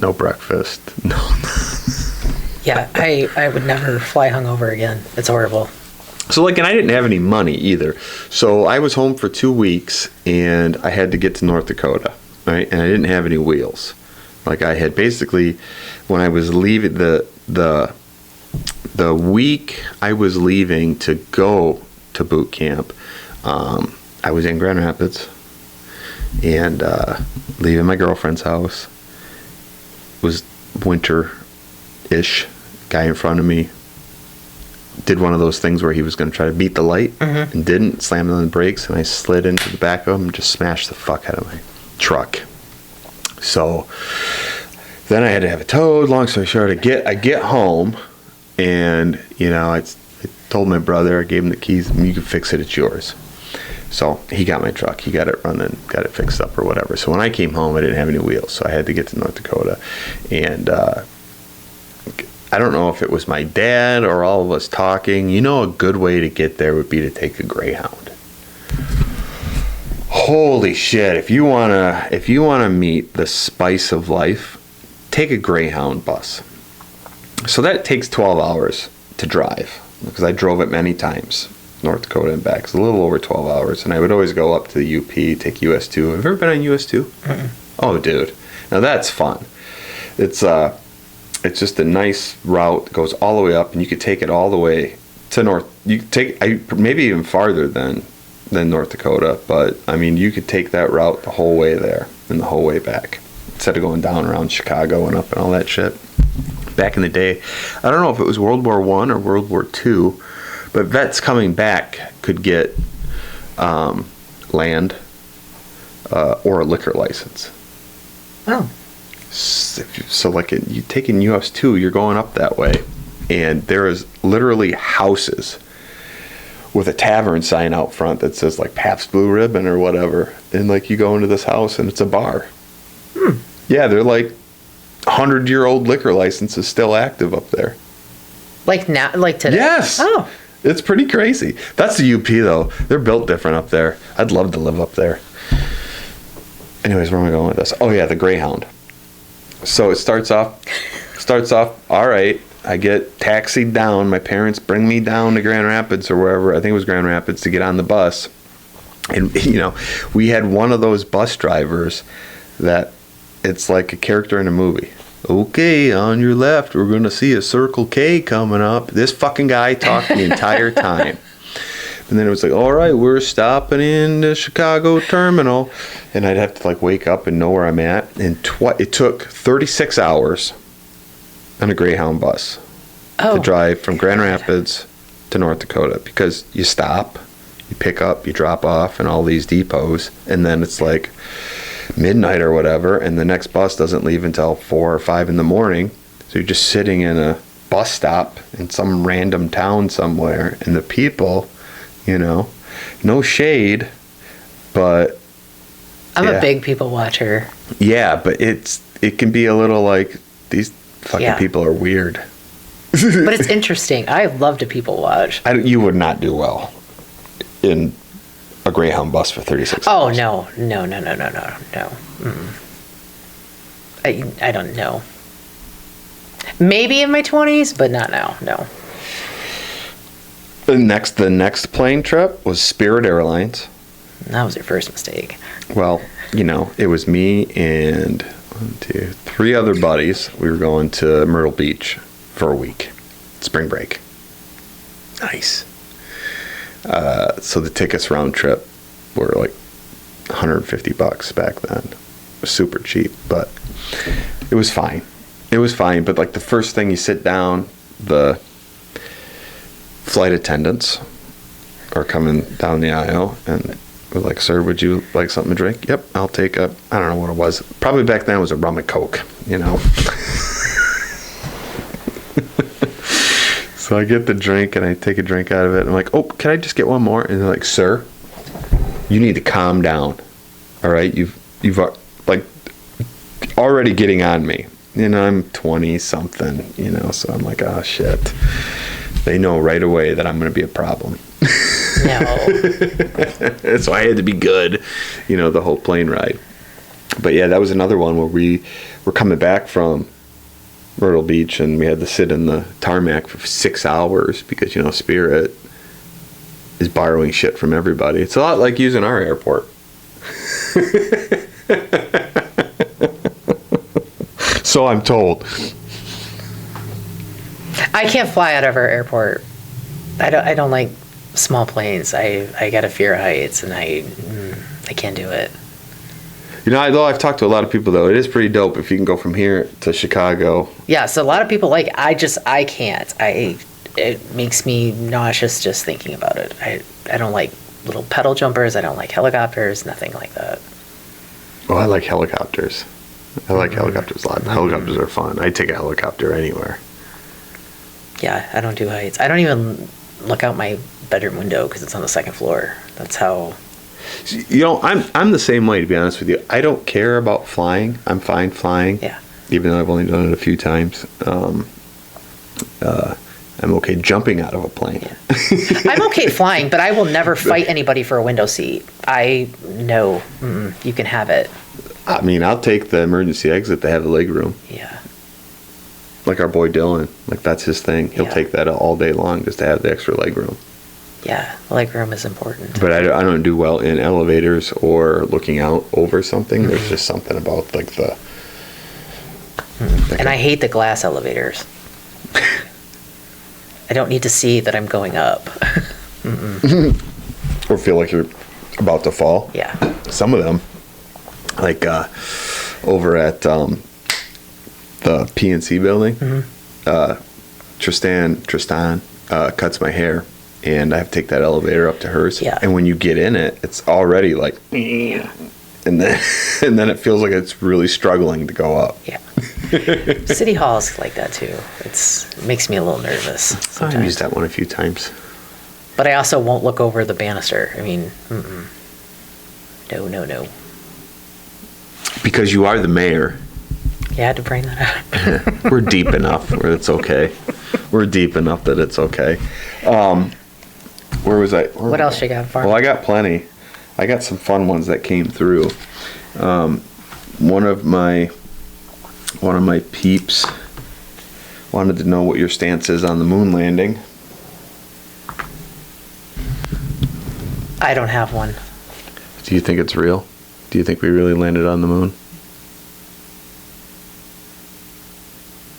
no breakfast, no. Yeah, I would never fly hungover again. It's horrible. So, like, and I didn't have any money either. So I was home for 2 weeks, and I had to get to North Dakota, right? And I didn't have any wheels. Like, I had basically, when I was leaving, the week I was leaving to go to boot camp, I was in Grand Rapids, and leaving my girlfriend's house. It was winter-ish. Guy in front of me did one of those things where he was going to try to beat the light and didn't, slammed on the brakes, and I slid into the back of him and just smashed the fuck out of my truck. So then I had to have it towed. Long story short, I get home, and I told my brother, I gave him the keys, you can fix it, it's yours. So he got my truck, he got it running, got it fixed up or whatever. So when I came home, I didn't have any wheels, so I had to get to North Dakota. And I don't know if it was my dad or all of us talking. A good way to get there would be to take a Greyhound. Holy shit! If you wanna meet the spice of life, take a Greyhound bus. So that takes 12 hours to drive, because I drove it many times, North Dakota and back. It's a little over 12 hours, and I would always go up to the UP, take US 2. Have you ever been on US 2? Oh, dude, now that's fun. It's just a nice route that goes all the way up, and you could take it all the way to north. You could take maybe even farther than North Dakota, but I mean, you could take that route the whole way there and the whole way back, instead of going down around Chicago and up and all that shit. Back in the day, I don't know if it was World War I or World War II, but vets coming back could get land or a liquor license. Oh. So like you taking US 2, you're going up that way, and there is literally houses with a tavern sign out front that says like Pabst Blue Ribbon or whatever, and like you go into this house and it's a bar. Yeah, they're like 100-year-old liquor licenses still active up there. Like now, like today? Yes. Oh. It's pretty crazy. That's the UP though. They're built different up there. I'd love to live up there. Anyways, where am I going with this? Oh yeah, the Greyhound. So it starts off, all right, I get taxied down. My parents bring me down to Grand Rapids or wherever, I think it was Grand Rapids, to get on the bus. And, we had one of those bus drivers that it's like a character in a movie. Okay, on your left, we're going to see a Circle K coming up. This fucking guy talked the entire time. And then it was like, all right, we're stopping in the Chicago terminal. And I'd have to like wake up and know where I'm at. And it took 36 hours on a Greyhound bus to drive from Grand Rapids to North Dakota, because you stop, you pick up, you drop off in all these depots, and then it's like midnight or whatever, and the next bus doesn't leave until 4 or 5 in the morning. So you're just sitting in a bus stop in some random town somewhere, and the people, no shade, but I'm a big people watcher. Yeah, but it can be a little like, these fucking people are weird. But it's interesting. I love to people watch. You would not do well in a Greyhound bus for 36 hours. Oh, no. I don't know. Maybe in my 20s, but not now, no. The next plane trip was Spirit Airlines. That was your first mistake. Well, it was me and 1, 2, 3 other buddies. We were going to Myrtle Beach for a week, spring break. Nice. So the tickets round trip were like $150 back then. It was super cheap, but it was fine. But like the first thing you sit down, the flight attendants are coming down the aisle, and we're like, sir, would you like something to drink? Yep, I'll take I don't know what it was. Probably back then it was a rum and coke, So I get the drink and I take a drink out of it. I'm like, oh, can I just get one more? And they're like, sir, you need to calm down. All right, you've like already getting on me. I'm 20 something, so I'm like, oh shit. They know right away that I'm going to be a problem. No. So I had to be good, the whole plane ride. But yeah, that was another one where we were coming back from Myrtle Beach, and we had to sit in the tarmac for 6 hours because, Spirit, is borrowing shit from everybody. It's a lot like using our airport. So I'm told. I can't fly out of our airport. I don't like small planes. I got a fear of heights, and I can't do it. You know, although I've talked to a lot of people, though, it is pretty dope if you can go from here to Chicago. Yeah, so a lot of people like it. I can't. It makes me nauseous just thinking about it. I don't like little pedal jumpers. I don't like helicopters, nothing like that. Oh, I like helicopters. I like helicopters a lot. Helicopters are fun. I'd take a helicopter anywhere. Yeah, I don't do heights. I don't even look out my bedroom window because it's on the second floor. That's how... You know, I'm the same way, to be honest with you. I don't care about flying. I'm fine flying. Yeah. Even though I've only done it a few times. I'm okay jumping out of a plane. Yeah. I'm okay flying, but I will never fight anybody for a window seat. No, you can have it. I mean, I'll take the emergency exit to have the leg room. Yeah. Like our boy Dylan. Like, that's his thing. He'll take that all day long just to have the extra leg room. Yeah, leg room is important. But I don't do well in elevators or looking out over something. There's just something about, like, the... And I hate the glass elevators. I don't need to see that I'm going up. Or feel like you're about to fall. Yeah. Some of them, like over at the PNC building, Tristan cuts my hair, and I have to take that elevator up to hers. Yeah. And when you get in it, it's already like, and then it feels like it's really struggling to go up. Yeah. City Hall is like that too. It makes me a little nervous sometimes. I've used that one a few times. But I also won't look over the banister. I mean, no. Because you are the mayor. You had to bring that up. We're deep enough where it's okay. We're deep enough that it's okay. Where was I? What else you got for me? Well, I got plenty. I got some fun ones that came through. One of my peeps wanted to know what your stance is on the moon landing. I don't have one. Do you think it's real? Do you think we really landed on the moon?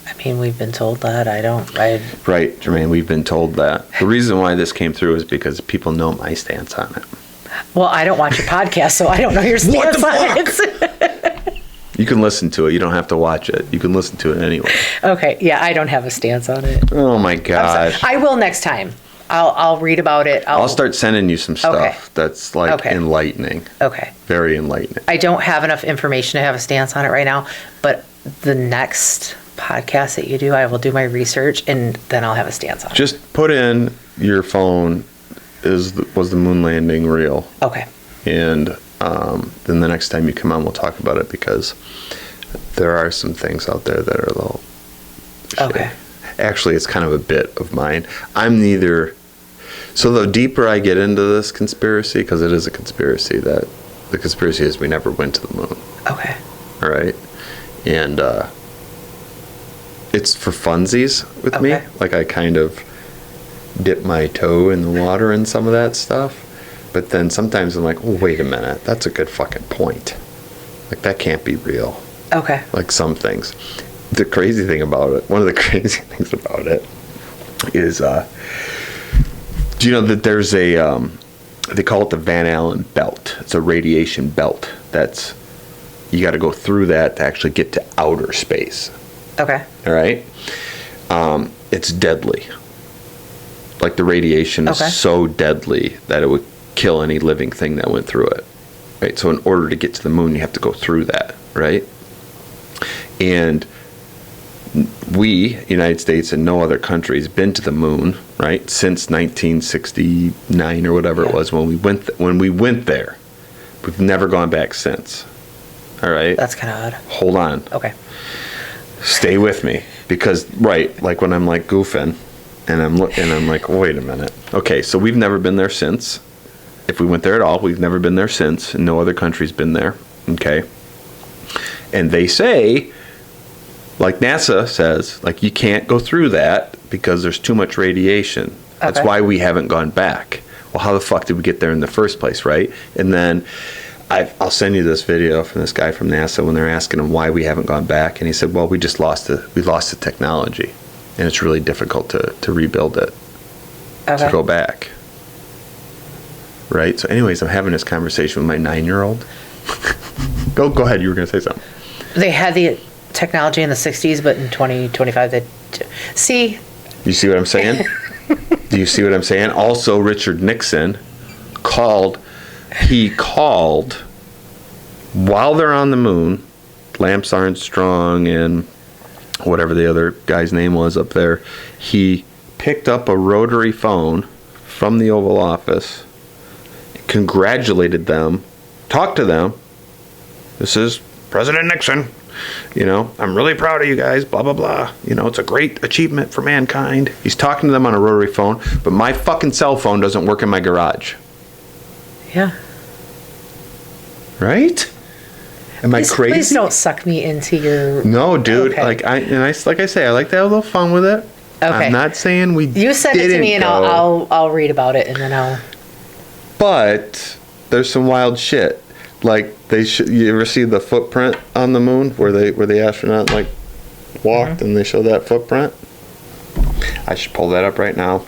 I mean, we've been told that. Right, Jermaine, we've been told that. The reason why this came through is because people know my stance on it. Well, I don't watch your podcast, so I don't know your stance on it. You can listen to it. You don't have to watch it. You can listen to it anyway. Okay, yeah, I don't have a stance on it. Oh my gosh. I will next time. I'll read about it. I'll start sending you some stuff that's like enlightening. Okay. Very enlightening. I don't have enough information to have a stance on it right now, but the next podcast that you do, I will do my research and then I'll have a stance on it. Just put in your phone, was the moon landing real? Okay. And then the next time you come on, we'll talk about it, because there are some things out there that are a little shitty. Okay. Actually, it's kind of a bit of mine. I'm neither. So the deeper I get into this conspiracy, because it is a conspiracy, that the conspiracy is we never went to the moon. Okay. All right. And it's for funsies with me. Like, I kind of dip my toe in the water and some of that stuff. But then sometimes I'm like, oh, wait a minute. That's a good fucking point. Like, that can't be real. Okay. Like some things. The crazy thing about it, one of the crazy things about it is, do you know that there's they call it the Van Allen belt. It's a radiation belt that's, you got to go through that to actually get to outer space. Okay. All right? It's deadly. Like, the radiation is so deadly that it would kill any living thing that went through it. Right? So in order to get to the moon, you have to go through that, right? And we, United States, and no other country has been to the moon, right, since 1969 or whatever it was when we went there. We've never gone back since. All right? That's kind of odd. Hold on. Okay. Stay with me, because like when I'm like goofing and I'm like, wait a minute. Okay, so we've never been there since. If we went there at all, we've never been there since, and no other country's been there. Okay? And they say, like NASA says, like, you can't go through that because there's too much radiation. That's why we haven't gone back. Well, how the fuck did we get there in the first place, right? And then I'll send you this video from this guy from NASA when they're asking him why we haven't gone back, and he said, well, we lost the technology, and it's really difficult to rebuild it, to go back. Right? So anyways, I'm having this conversation with my 9-year-old. Go ahead, you were going to say something. They had the technology in the 60s, but in 2025, see? You see what I'm saying? Do you see what I'm saying? Also, Richard Nixon called while they're on the moon, Lance Armstrong and whatever the other guy's name was up there, he picked up a rotary phone from the Oval Office, congratulated them, talked to them. This is President Nixon. I'm really proud of you guys, blah, blah, blah. It's a great achievement for mankind. He's talking to them on a rotary phone, but my fucking cell phone doesn't work in my garage. Yeah. Right? Am I crazy? Please don't suck me into your... No, dude. Okay. Like I say, I like to have a little fun with it. Okay. I'm not saying we You send it to me and go. I'll read about it and then I'll... But there's some wild shit. Like you ever see the footprint on the moon where the astronaut walked and they show that footprint? I should pull that up right now.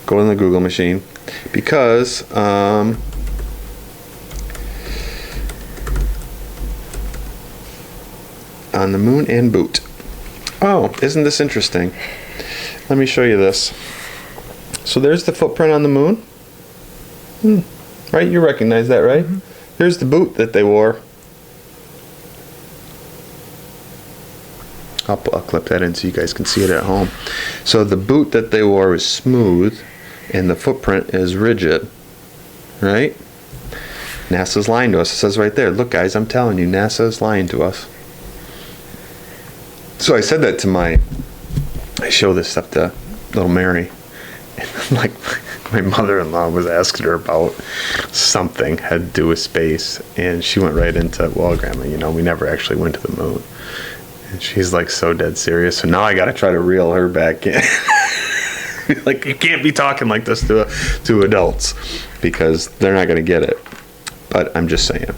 Go in the Google machine because on the moon and boot. Oh, isn't this interesting? Let me show you this. So there's the footprint on the moon. Right? You recognize that, right? Mm-hmm. Here's the boot that they wore. I'll clip that in so you guys can see it at home. So the boot that they wore is smooth and the footprint is rigid. Right? NASA's lying to us. It says right there, look guys, I'm telling you, NASA's lying to us. So I said that I show this stuff to little Mary. And my mother-in-law was asking her about something had to do with space, and she went right into, well, Grandma, we never actually went to the moon. And she's so dead serious. So now I got to try to reel her back in. You can't be talking like this to adults because they're not going to get it. But I'm just saying.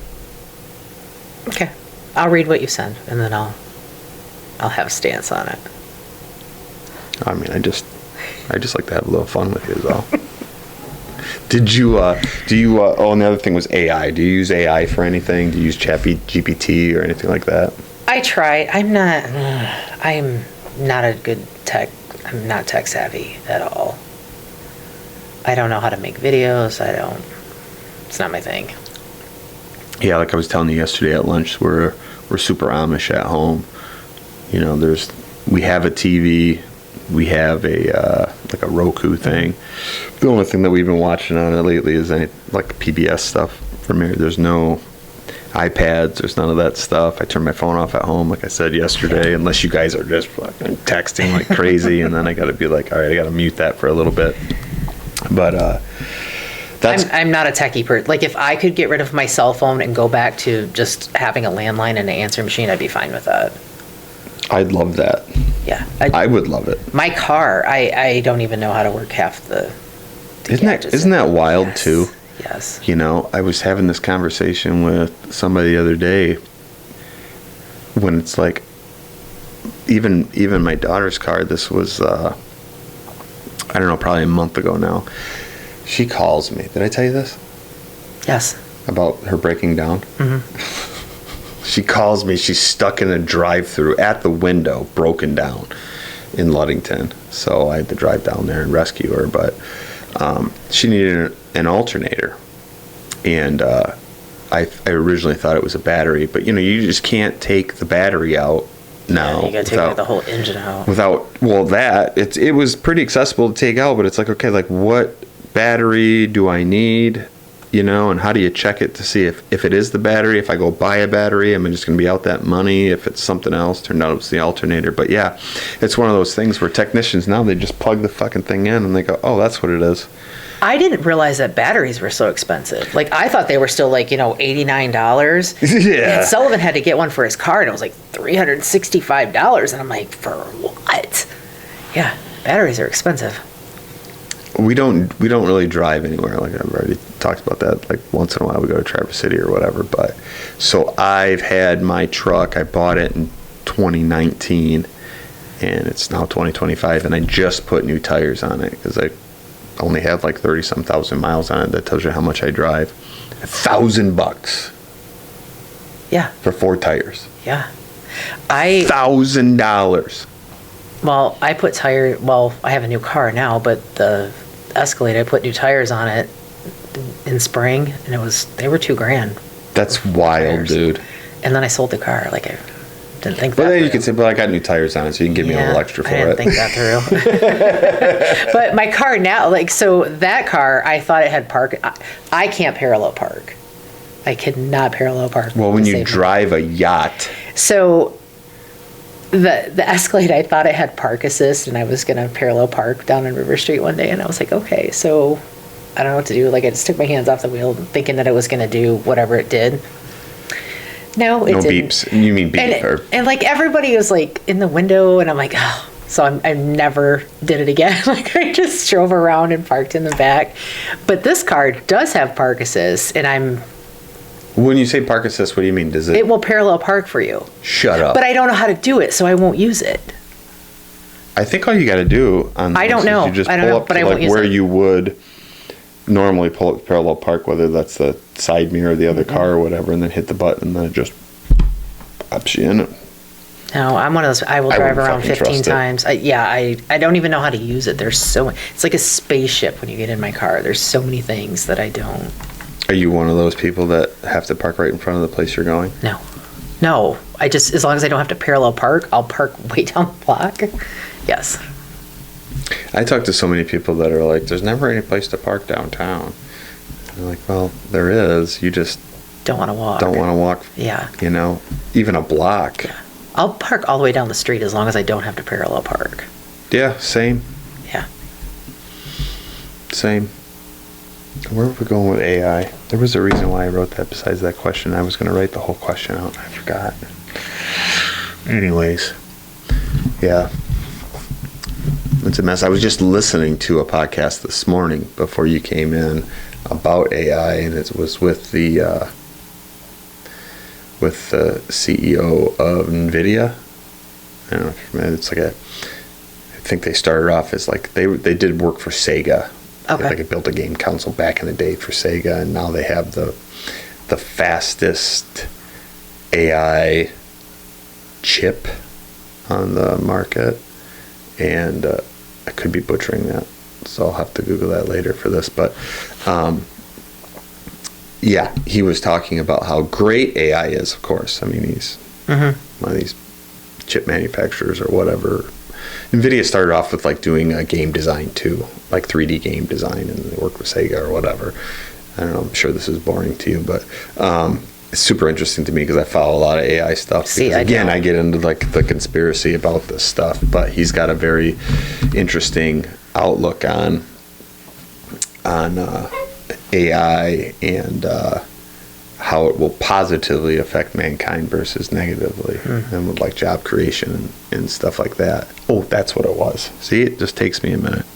Okay. I'll read what you send, and then I'll have a stance on it. I mean, I just like to have a little fun with you is all. And the other thing was AI. Do you use AI for anything? Do you use GPT or anything like that? I try. I'm not a good tech. I'm not tech savvy at all. I don't know how to make videos. It's not my thing. Yeah, like I was telling you yesterday at lunch, we're super Amish at home. We have a TV. We have a Roku thing. The only thing that we've been watching on it lately is PBS stuff from here. There's no iPads. There's none of that stuff. I turn my phone off at home, like I said yesterday, unless you guys are just fucking texting like crazy, and then I got to be all right, I got to mute that for a little bit. But I'm not a techie person. If I could get rid of my cell phone and go back to just having a landline and an answering machine, I'd be fine with that. I'd love that. Yeah. I would love it. My car, I don't even know how to work half the Isn't that wild, yes, too? Yes. I was having this conversation with somebody the other day when it's even my daughter's car, this was, I don't know, probably a month ago now. She calls me. Did I tell you this? Yes. About her breaking down? Mm-hmm. She calls me. She's stuck in a drive-through at the window, broken down in Ludington. So I had to drive down there and rescue her. But she needed an alternator. And I originally thought it was a battery. But, you just can't take the battery out now. Yeah, you got to take the whole engine out. It was pretty accessible to take out. But it's okay, what battery do I need? And how do you check it to see if it is the battery? If I go buy a battery, am I just going to be out that money? If it's something else, turned out it was the alternator. But yeah, it's one of those things where technicians now, they just plug the fucking thing in and they go, oh, that's what it is. I didn't realize that batteries were so expensive. I thought they were still $89. Yeah. And Sullivan had to get one for his car and it was $365. And I'm for what? Yeah, batteries are expensive. we don't really drive anywhere. Like I've already talked about that. Like once in a while we go to Traverse City or whatever. But so I've had my truck. I bought it in 2019, and it's now 2025, and I just put new tires on it because I only have like 30-some thousand miles on it. That tells you how much I drive. $1,000 Yeah. for 4 tires. Yeah. $1,000. Well, I have a new car now, but the Escalade, I put new tires on it in spring, and they were $2,000. That's wild, tires. dude. And then I sold the car. Like, I didn't think that But then you through. can say, "But I got new tires on it, so you can give me a little extra for I didn't it." think that through. But my car now, so that car, I thought it had park. I can't parallel park. I could not parallel park. Well, when to you save drive a yacht, So the Escalade, I thought it had park assist, and I was going to parallel park down on River Street one day, and I was like, okay, so I don't know what to do. Like, I just took my hands off the wheel, thinking that it was going to do whatever it did. No, it no didn't. beeps. You mean beep? And like everybody was like in the window, and I'm like, oh. So I never did it again. Like, I just drove around and parked in the back. But this car does have park assist, and When you say park assist, what do you mean? Does it? it will parallel park for you. Shut up. But I don't know how to do it, so I won't use it. I think all you got to do on I this don't is know. you just I don't pull know, up but to I won't like use where it. you would normally pull up parallel park, whether that's the side mirror of the other car or whatever, and then hit the button, and then it just pops you in. No, I'm one of those. I will I drive wouldn't around fucking 15 trust it. times. I don't even know how to use it. There's it's like a spaceship when you get in my car. There's so many things that I don't. Are you one of those people that have to park right in front of the place you're going? No. I just, as long as I don't have to parallel park, I'll park way down the block. Yes. I talk to so many people that are like, "There's never any place to park downtown." I'm like, "Well, there is. You just Don't want to walk. don't want to walk. Yeah. You know, even a block." I'll park all the way down the street as long as I don't have to parallel park. Yeah, same. Yeah. Same. Where are we going with AI? There was a reason why I wrote that besides that question. I was going to write the whole question out and I forgot. Anyways. Yeah. It's a mess. I was just listening to a podcast this morning before you came in about AI, and it was with the CEO of NVIDIA. I don't know if you remember. It's like I think they started off as like, they did work for Sega. Okay. Like, it built a game console back in the day for Sega, and now they have the fastest AI chip on the market. And I could be butchering that, so I'll have to Google that later for this. But yeah, he was talking about how great AI is, of course. I mean, he's one of these chip manufacturers or whatever. NVIDIA started off with like doing a game design too, like 3D game design, and they worked with Sega or whatever. I don't know, I'm sure this is boring to you, but it's super interesting to me because I follow a lot of AI stuff. See, because again, I get into like the conspiracy about this stuff, but he's got a very interesting outlook on AI and how it will positively affect mankind versus negatively, and with like job creation and stuff like that. Oh, that's what it was. See, it just takes me a minute.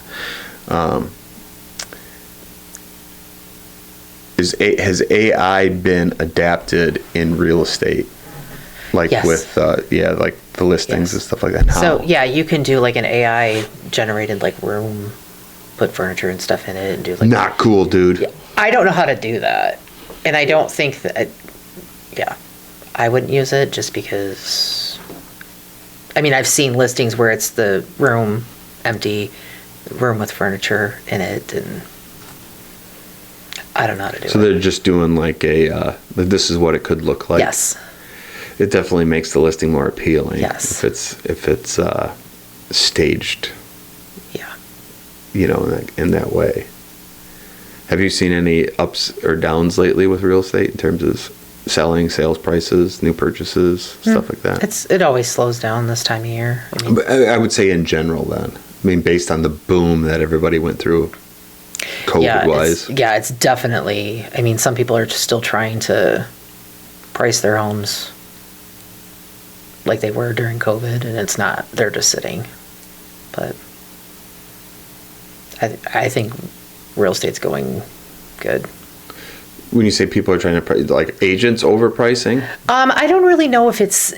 Has AI been adapted in real estate? Like Yes. with, like the listings Yes. and stuff like that? How? So, yeah, you can do like an AI generated like room, put furniture and stuff in it and do like. Not cool, dude. Yeah, I don't know how to do that. And I don't think that, I wouldn't use it just because, I mean, I've seen listings where it's the room, empty, room with furniture in it, and I don't know how to do So it. they're just doing like this is what it could look like. Yes. It definitely makes the listing more appealing. Yes. If it's staged, Yeah. you know, in that way. Have you seen any ups or downs lately with real estate in terms of selling, sales prices, new purchases, stuff like that? It always slows down this time of year. I mean, But I would say in general then. I mean, based on the boom that everybody went through COVID-wise. it's definitely, I mean, some people are just still trying to price their homes like they were during COVID, and it's not, they're just sitting. But I think real estate's going good. When you say people are trying to price, like agents overpricing? I don't really know if it's.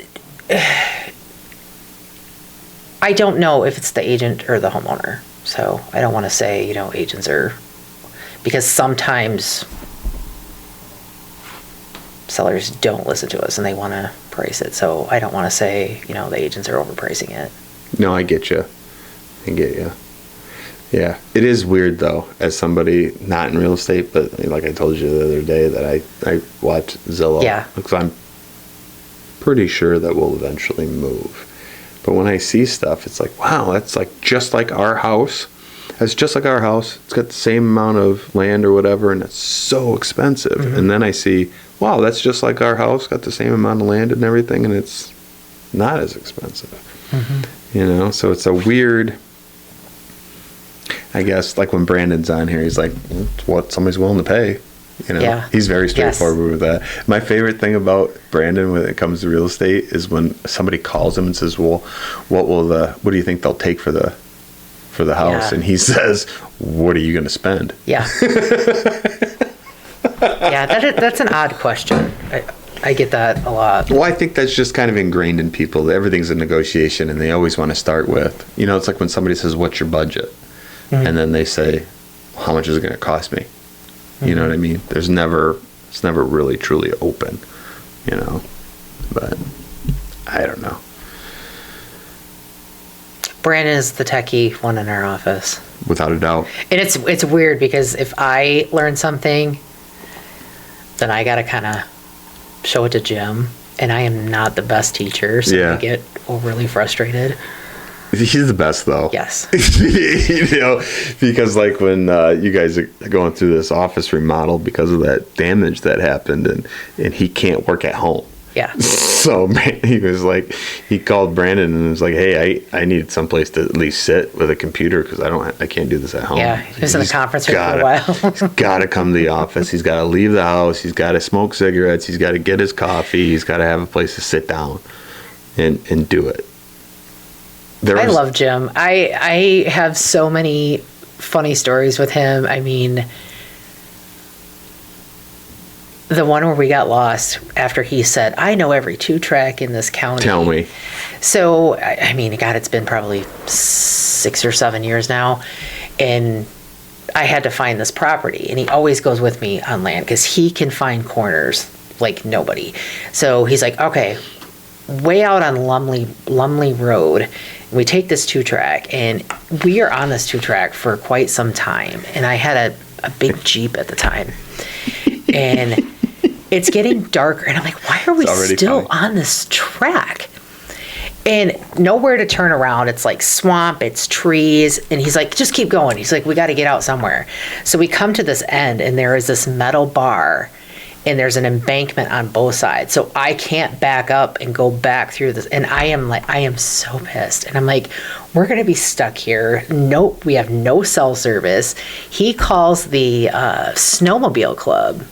I don't know if it's the agent or the homeowner. So I don't want to say, agents are, because sometimes sellers don't listen to us and they want to price it. So I don't want to say, the agents are overpricing it. No, I get you. I get you. Yeah. It is weird, though, as somebody not in real estate, but like I told you the other day that I watch Zillow. Yeah. Because I'm pretty sure that we'll eventually move. But when I see stuff, it's like, wow, that's like just like our house. It's just like our house. It's got the same amount of land or whatever, and it's so expensive. Mm-hmm. And then I see, wow, that's just like our house, got the same amount of land and everything, and it's not as expensive. Mm-hmm. So it's a weird, I guess, like when Brandon's on here, he's like, it's what somebody's willing to pay. Yeah. He's very straightforward with that. My favorite thing about Brandon when it comes to real estate is when somebody calls him and says, well, what do you think they'll take for the house? Yeah. And he says, what are you going to spend? Yeah. Yeah, that's an odd question. I get that a lot. Well, I think that's just kind of ingrained in people. Everything's a negotiation, and they always want to start with, it's like when somebody says, what's your budget? Mm-hmm. And then they say, how much is it going to cost me? You know what I mean? It's never really truly open, but I don't know. Brandon is the techie one in our office. Without a doubt. And it's weird because if I learn something, then I got to kind of show it to Jim, and I am not the best teacher, so I get overly frustrated. He's the best, though. Yes. Because like when you guys are going through this office remodel because of that damage that happened, and he can't work at home. Yeah. So man, he called Brandon and was like, hey, I need someplace to at least sit with a computer because I can't do this at home. Yeah, he was in the conference room for a while. He's got to come to the office. He's got to leave the house. He's got to smoke cigarettes. He's got to get his coffee. He's got to have a place to sit down and do it. I love Jim. I have so many funny stories with him. I mean, the one where we got lost after he said, I know every 2-track in this county. Tell me. So, I mean, God, it's been probably 6 or 7 years now. And I had to find this property. And he always goes with me on land because he can find corners like nobody. So he's like, okay, way out on Lumley Road, we take this 2-track, and we are on this 2-track for quite some time. And I had a big Jeep at the time, and it's getting darker, and I'm like, why are we still on this track? And nowhere to turn around. It's like swamp, it's trees, and he's like, just keep going. He's like, we got to get out somewhere. So we come to this end, and there is this metal bar, and there's an embankment on both sides. So I can't back up and go back through this. And I am so pissed. And I'm like, we're going to be stuck here. Nope, we have no cell service. He calls the snowmobile club.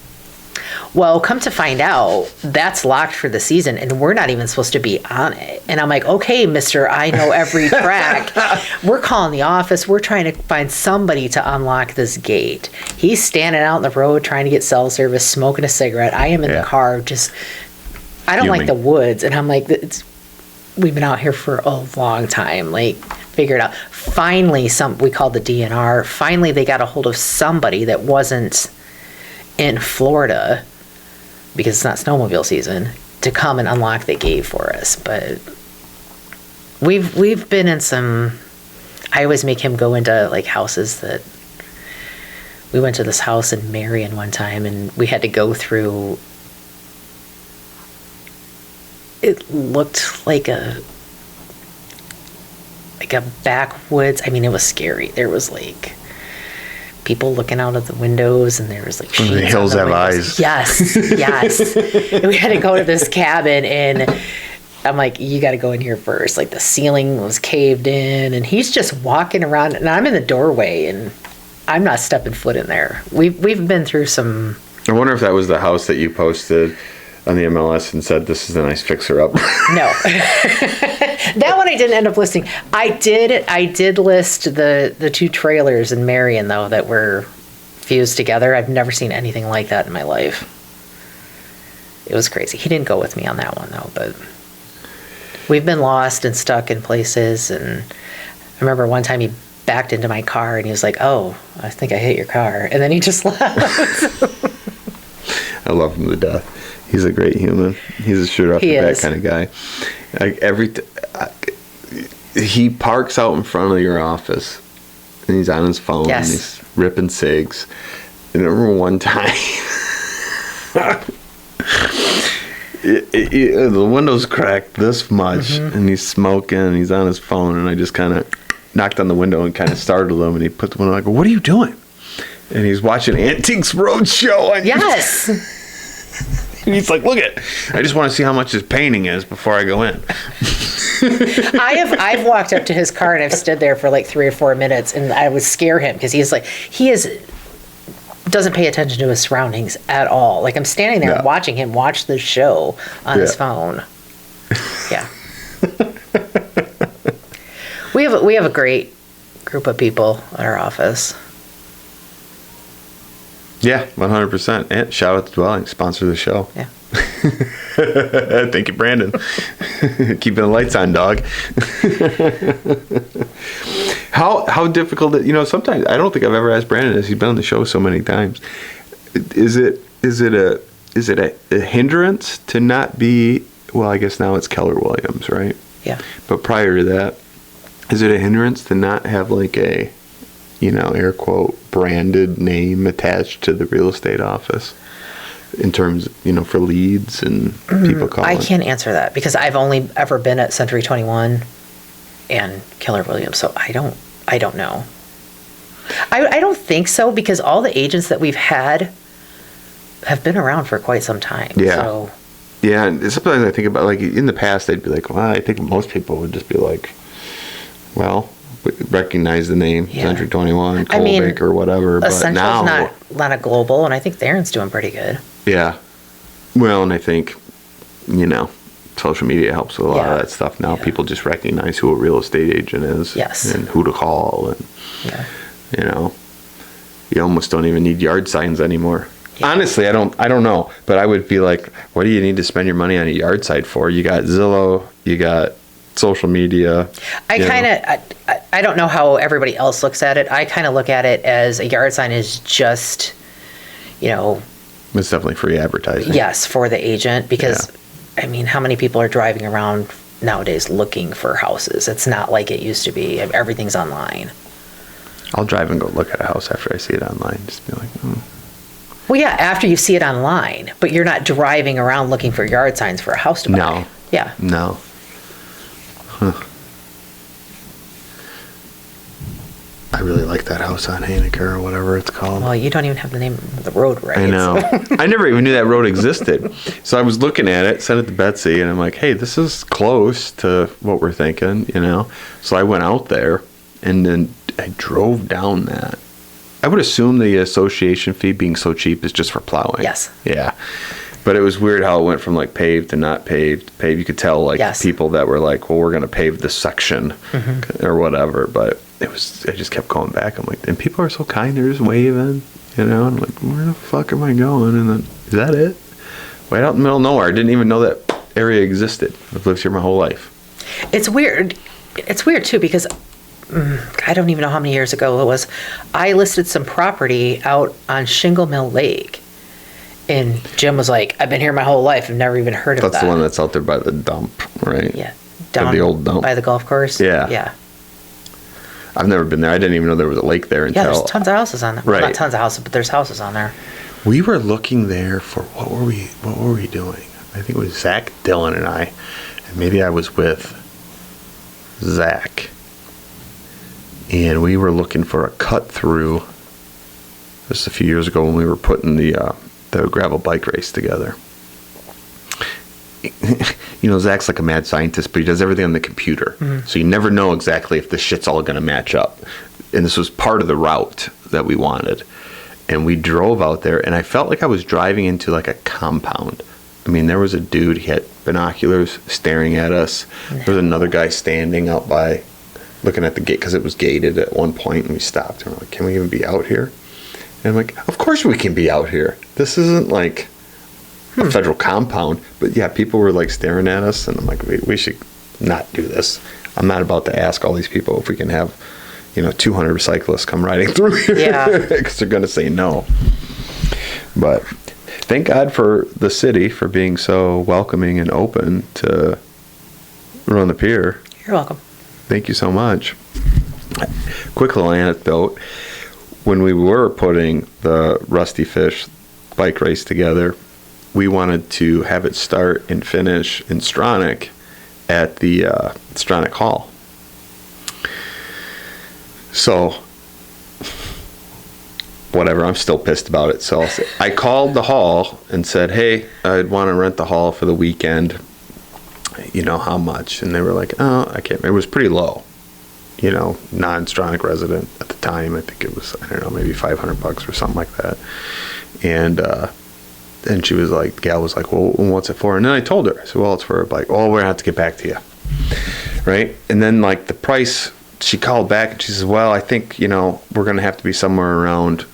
Well, come to find out, that's locked for the season, and we're not even supposed to be on it. And I'm like, okay, mister, I know every track. We're calling the office. We're trying to find somebody to unlock this gate. He's standing out in the road trying to get cell service, smoking a cigarette. I am in the car just, I don't like the woods. And I'm like, we've been out here for a long time. Like, figure it out. Finally, we called the DNR. Finally, they got a hold of somebody that wasn't in Florida, because it's not snowmobile season, to come and unlock the gate for us. But we've been in some, I always make him go into like houses that, we went to this house in Marion one time, and we had to go through, it looked like a backwoods. I mean, it was scary. There was like people looking out of the windows, and there was like sheets. The hills have eyes. Yes. And we had to go to this cabin, and I'm like, you got to go in here first. Like the ceiling was caved in, and he's just walking around, and I'm in the doorway, and I'm not stepping foot in there. We've been through some. I wonder if that was the house that you posted on the MLS and said, "This is a nice fixer-up." No. That one I didn't end up listing. I did list the 2 trailers in Marion, though, that were fused together. I've never seen anything like that in my life. It was crazy. He didn't go with me on that one, though, but we've been lost and stuck in places. And I remember one time he backed into my car and he was like, "Oh, I think I hit your car." And then he just left. I love him to death. He's a great human. He's a shoot off the bat kind of guy. Like he parks out in front of your office and he's on his phone and he's ripping cigs. And I remember one time the window's cracked this much and he's smoking and he's on his phone, and I just kind of knocked on the window and kind of startled him, and he put the window. I go, "What are you doing?" And he's watching Antiques Roadshow on Yes. and he's like, "Look at it. I just want to see how much his painting is before I go in." I've walked up to his car and I've stood there for like 3 or 4 minutes, and I would scare him because doesn't pay attention to his surroundings at all. Like, I'm standing there watching him watch the show on his phone. Yeah. We have a great group of people at our office. Yeah, 100%. And shout out to Dwelling, sponsor the show. Yeah. Thank you, Brandon. Keeping the lights on, dog. How difficult sometimes I don't think I've ever asked Brandon this. He's been on the show so many times. Is it a hindrance to not be, well, I guess now it's Keller Williams, right? Yeah. But prior to that, is it a hindrance to not have like a, air quote, branded name attached to the real estate office in terms, for leads and people calling? I can't answer that because I've only ever been at Century 21 and Keller Williams, so I don't know. I don't think so, because all the agents that we've had have been around for quite some time. Yeah. So. Yeah, and sometimes I think about, like, in the past, they'd be like, well, I think most people would just be like, well, recognize the name, Century 21, Colbeck, or whatever. But Essential's now, not a global, and I think Darren's doing pretty good. Yeah. Well, and I think, social media helps with a lot of that stuff. Now people just recognize who a real estate agent is. Yes. And who to call. And, you almost don't even need yard signs anymore. Yeah. Honestly, I don't know. But I would be like, what do you need to spend your money on a yard sign for? You got Zillow, you got social media. I don't know how everybody else looks at it. I kind of look at it as a yard sign is just, It's definitely free advertising. Yes, for the agent, because, how many people are driving around nowadays looking for houses? It's not like it used to be. Everything's online. I'll drive and go look at a house after I see it online. Just be like, Well, yeah, after you see it online, but you're not driving around looking for yard signs for a house to buy. No. Yeah. No. Huh. I really like that house on Haneke or whatever it's called. Well, you don't even have the name of the road right. I know. I never even knew that road existed. So I was looking at it, sent it to Betsy, and I'm like, hey, this is close to what we're thinking, So I went out there, and then I drove down that. I would assume the association fee being so cheap is just for plowing. Yes. Yeah. But it was weird how it went from like paved to not paved. Paved, you could tell people that were like, well, we're going to pave this section or whatever. But I just kept going back. I'm like, and people are so kind. They're just waving, I'm like, where the fuck am I going? And then, is that it? Right out in the middle of nowhere. I didn't even know that area existed. I've lived here my whole life. It's weird. It's weird too, because I don't even know how many years ago it was. I listed some property out on Shingle Mill Lake. And Jim was like, I've been here my whole life. I've never even heard of that. That's the one that's out there by the dump, right? Yeah. Down the old dump. By the golf course? Yeah. Yeah. I've never been there. I didn't even know there was a lake there until... Yeah, there's tons of houses on there. Right. Well, not tons of houses, but there's houses on there. We were looking there for... What were we doing? I think it was Zach, Dylan, and I. And maybe I was with Zach. And we were looking for a cut through. Just a few years ago when we were putting the gravel bike race together. Zach's like a mad scientist, but he does everything on the computer. Mm-hmm. So you never know exactly if the shit's all going to match up. And this was part of the route that we wanted. And we drove out there, and I felt like I was driving into like a compound. I mean, there was a dude, he had binoculars staring at us. There was another guy standing out by, looking at the gate, because it was gated at one point, and we stopped, and we're like, can we even be out here? And I'm like, of course we can be out here. This isn't like a federal compound. But yeah, people were like staring at us, and I'm like, we should not do this. I'm not about to ask all these people if we can have, 200 cyclists come riding through here. Yeah. Because they're going to say no. But thank God for the city for being so welcoming and open to run the pier. You're welcome. Thank you so much. Quick little anecdote. When we were putting the Rusty Fish bike race together, we wanted to have it start and finish in Stronach at the Stronach Hall. So, whatever, I'm still pissed about it. So I called the hall and said, hey, I'd want to rent the hall for the weekend. How much? And they were like, oh, I can't. It was pretty low. Non-Stronach resident at the time. I think it was, I don't know, maybe $500 or something like that. And she was like, the gal was like, well, what's it for? And then I told her, I said, well, it's for a bike. Oh, we're gonna have to get back to you. Right? And then like the price, she called back and she says, well, I think, we're gonna have to be somewhere around,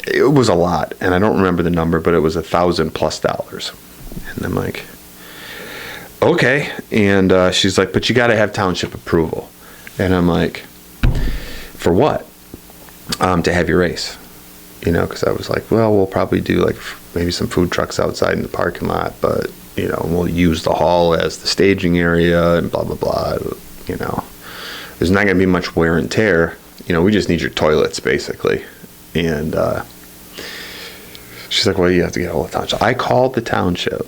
it was a lot. And I don't remember the number, but it was $1,000+. And I'm like, okay. And she's like, but you gotta have township approval. And I'm like, for what? To have your race. Because I was like, well, we'll probably do like maybe some food trucks outside in the parking lot, but, we'll use the hall as the staging area and blah, blah, blah. There's not going to be much wear and tear. We just need your toilets, basically. And she's like, well, you have to get all the township. I called the township.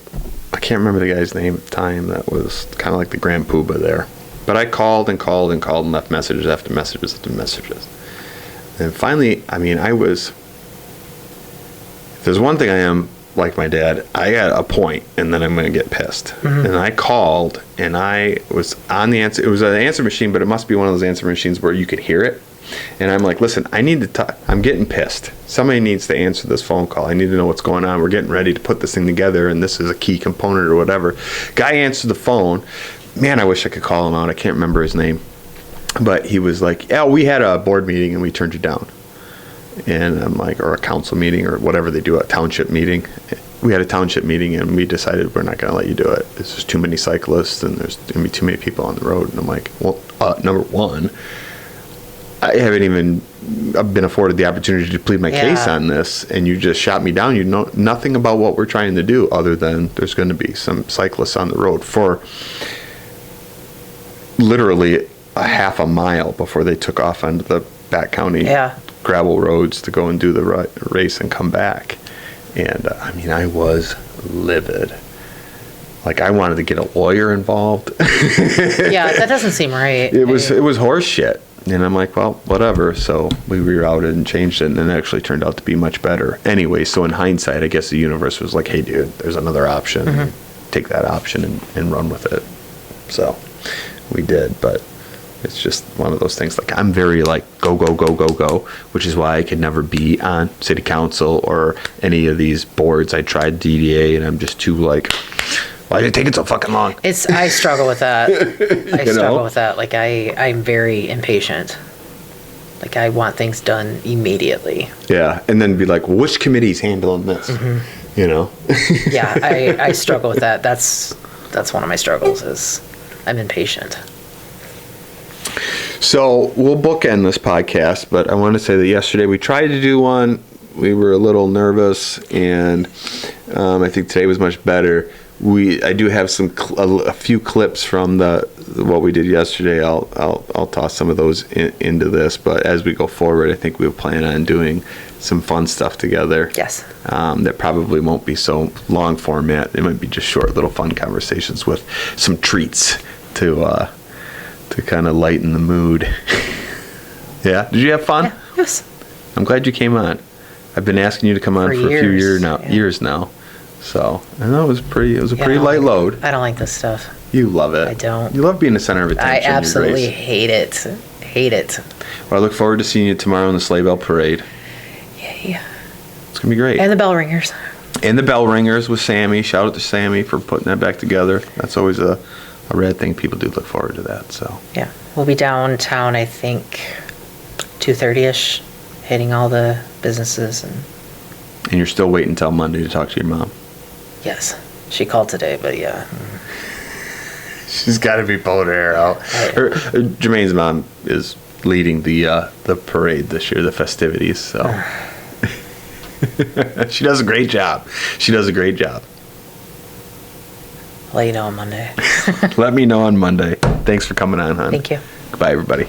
I can't remember the guy's name at the time. That was kind of like the grand poobah there. But I called and called and called and left messages after messages after messages. And finally, if there's one thing I am like my dad, I got a point and then I'm going to get pissed. Mm-hmm. And I called and I was on the answer. It was an answer machine, but it must be one of those answer machines where you could hear it. And I'm like, listen, I need to talk. I'm getting pissed. Somebody needs to answer this phone call. I need to know what's going on. We're getting ready to put this thing together and this is a key component or whatever. Guy answered the phone. Man, I wish I could call him out. I can't remember his name. But he was like, yeah, we had a board meeting and we turned you down. And I'm like, or a council meeting or whatever they do, a township meeting. We had a township meeting and we decided we're not going to let you do it. There's just too many cyclists and there's going to be too many people on the road. And I'm like, well, number one, I haven't even been afforded the opportunity to plead my case on this. And you just shot me down. You know nothing about what we're trying to do other than there's going to be some cyclists on the road for literally a half a mile before they took off onto the back county gravel roads to go and do the race and come back. And I was livid. Like I wanted to get a lawyer involved. Yeah, that doesn't seem right. It was horse shit. And I'm like, well, whatever. So we rerouted and changed it, and it actually turned out to be much better. Anyway, so in hindsight, I guess the universe was like, hey, dude, there's another option. Mm-hmm. Take that option and run with it. So we did, but it's just one of those things. Like I'm very like go, go, go, go, go, which is why I could never be on city council or any of these boards. I tried DDA, and I'm just too like, why did it take it so fucking long? I struggle with that. I struggle with that. Like I'm very impatient. Like I want things done immediately. Yeah, and then be like, well, which committee's handling this? Mm-hmm. Yeah, I struggle with that. That's one of my struggles is I'm impatient. So we'll bookend this podcast, but I want to say that yesterday we tried to do one. We were a little nervous, and I think today was much better. I do have a few clips from what we did yesterday. I'll toss some of those into this, but as we go forward, I think we'll plan on doing some fun stuff together. Yes. That probably won't be so long format. It might be just short little fun conversations with some treats to kind of lighten the mood. Yeah? Did you have fun? Yeah. Yes. I'm glad you came on. I've been asking you to come on for a few years now. So, I know it was a pretty light load. I don't like this stuff. You love it. I don't. You love being the center of attention. I absolutely hate it. Hate it. Well, I look forward to seeing you tomorrow in the Sleigh Bell Parade. Yeah. It's going to be great. And the bell ringers. And the bell ringers with Sammy. Shout out to Sammy for putting that back together. That's always a rad thing. People do look forward to that. So Yeah, we'll be downtown, I think, 2:30ish, hitting all the businesses. And you're still waiting until Monday to talk to your mom. yes, she called today, but yeah. She's got to be pulling her hair out. Jermaine's mom is leading the parade this year, the festivities. So she does a great job. I'll let you know on Monday. Let me know on Monday. Thanks for coming on, hon. Thank you. Goodbye, everybody.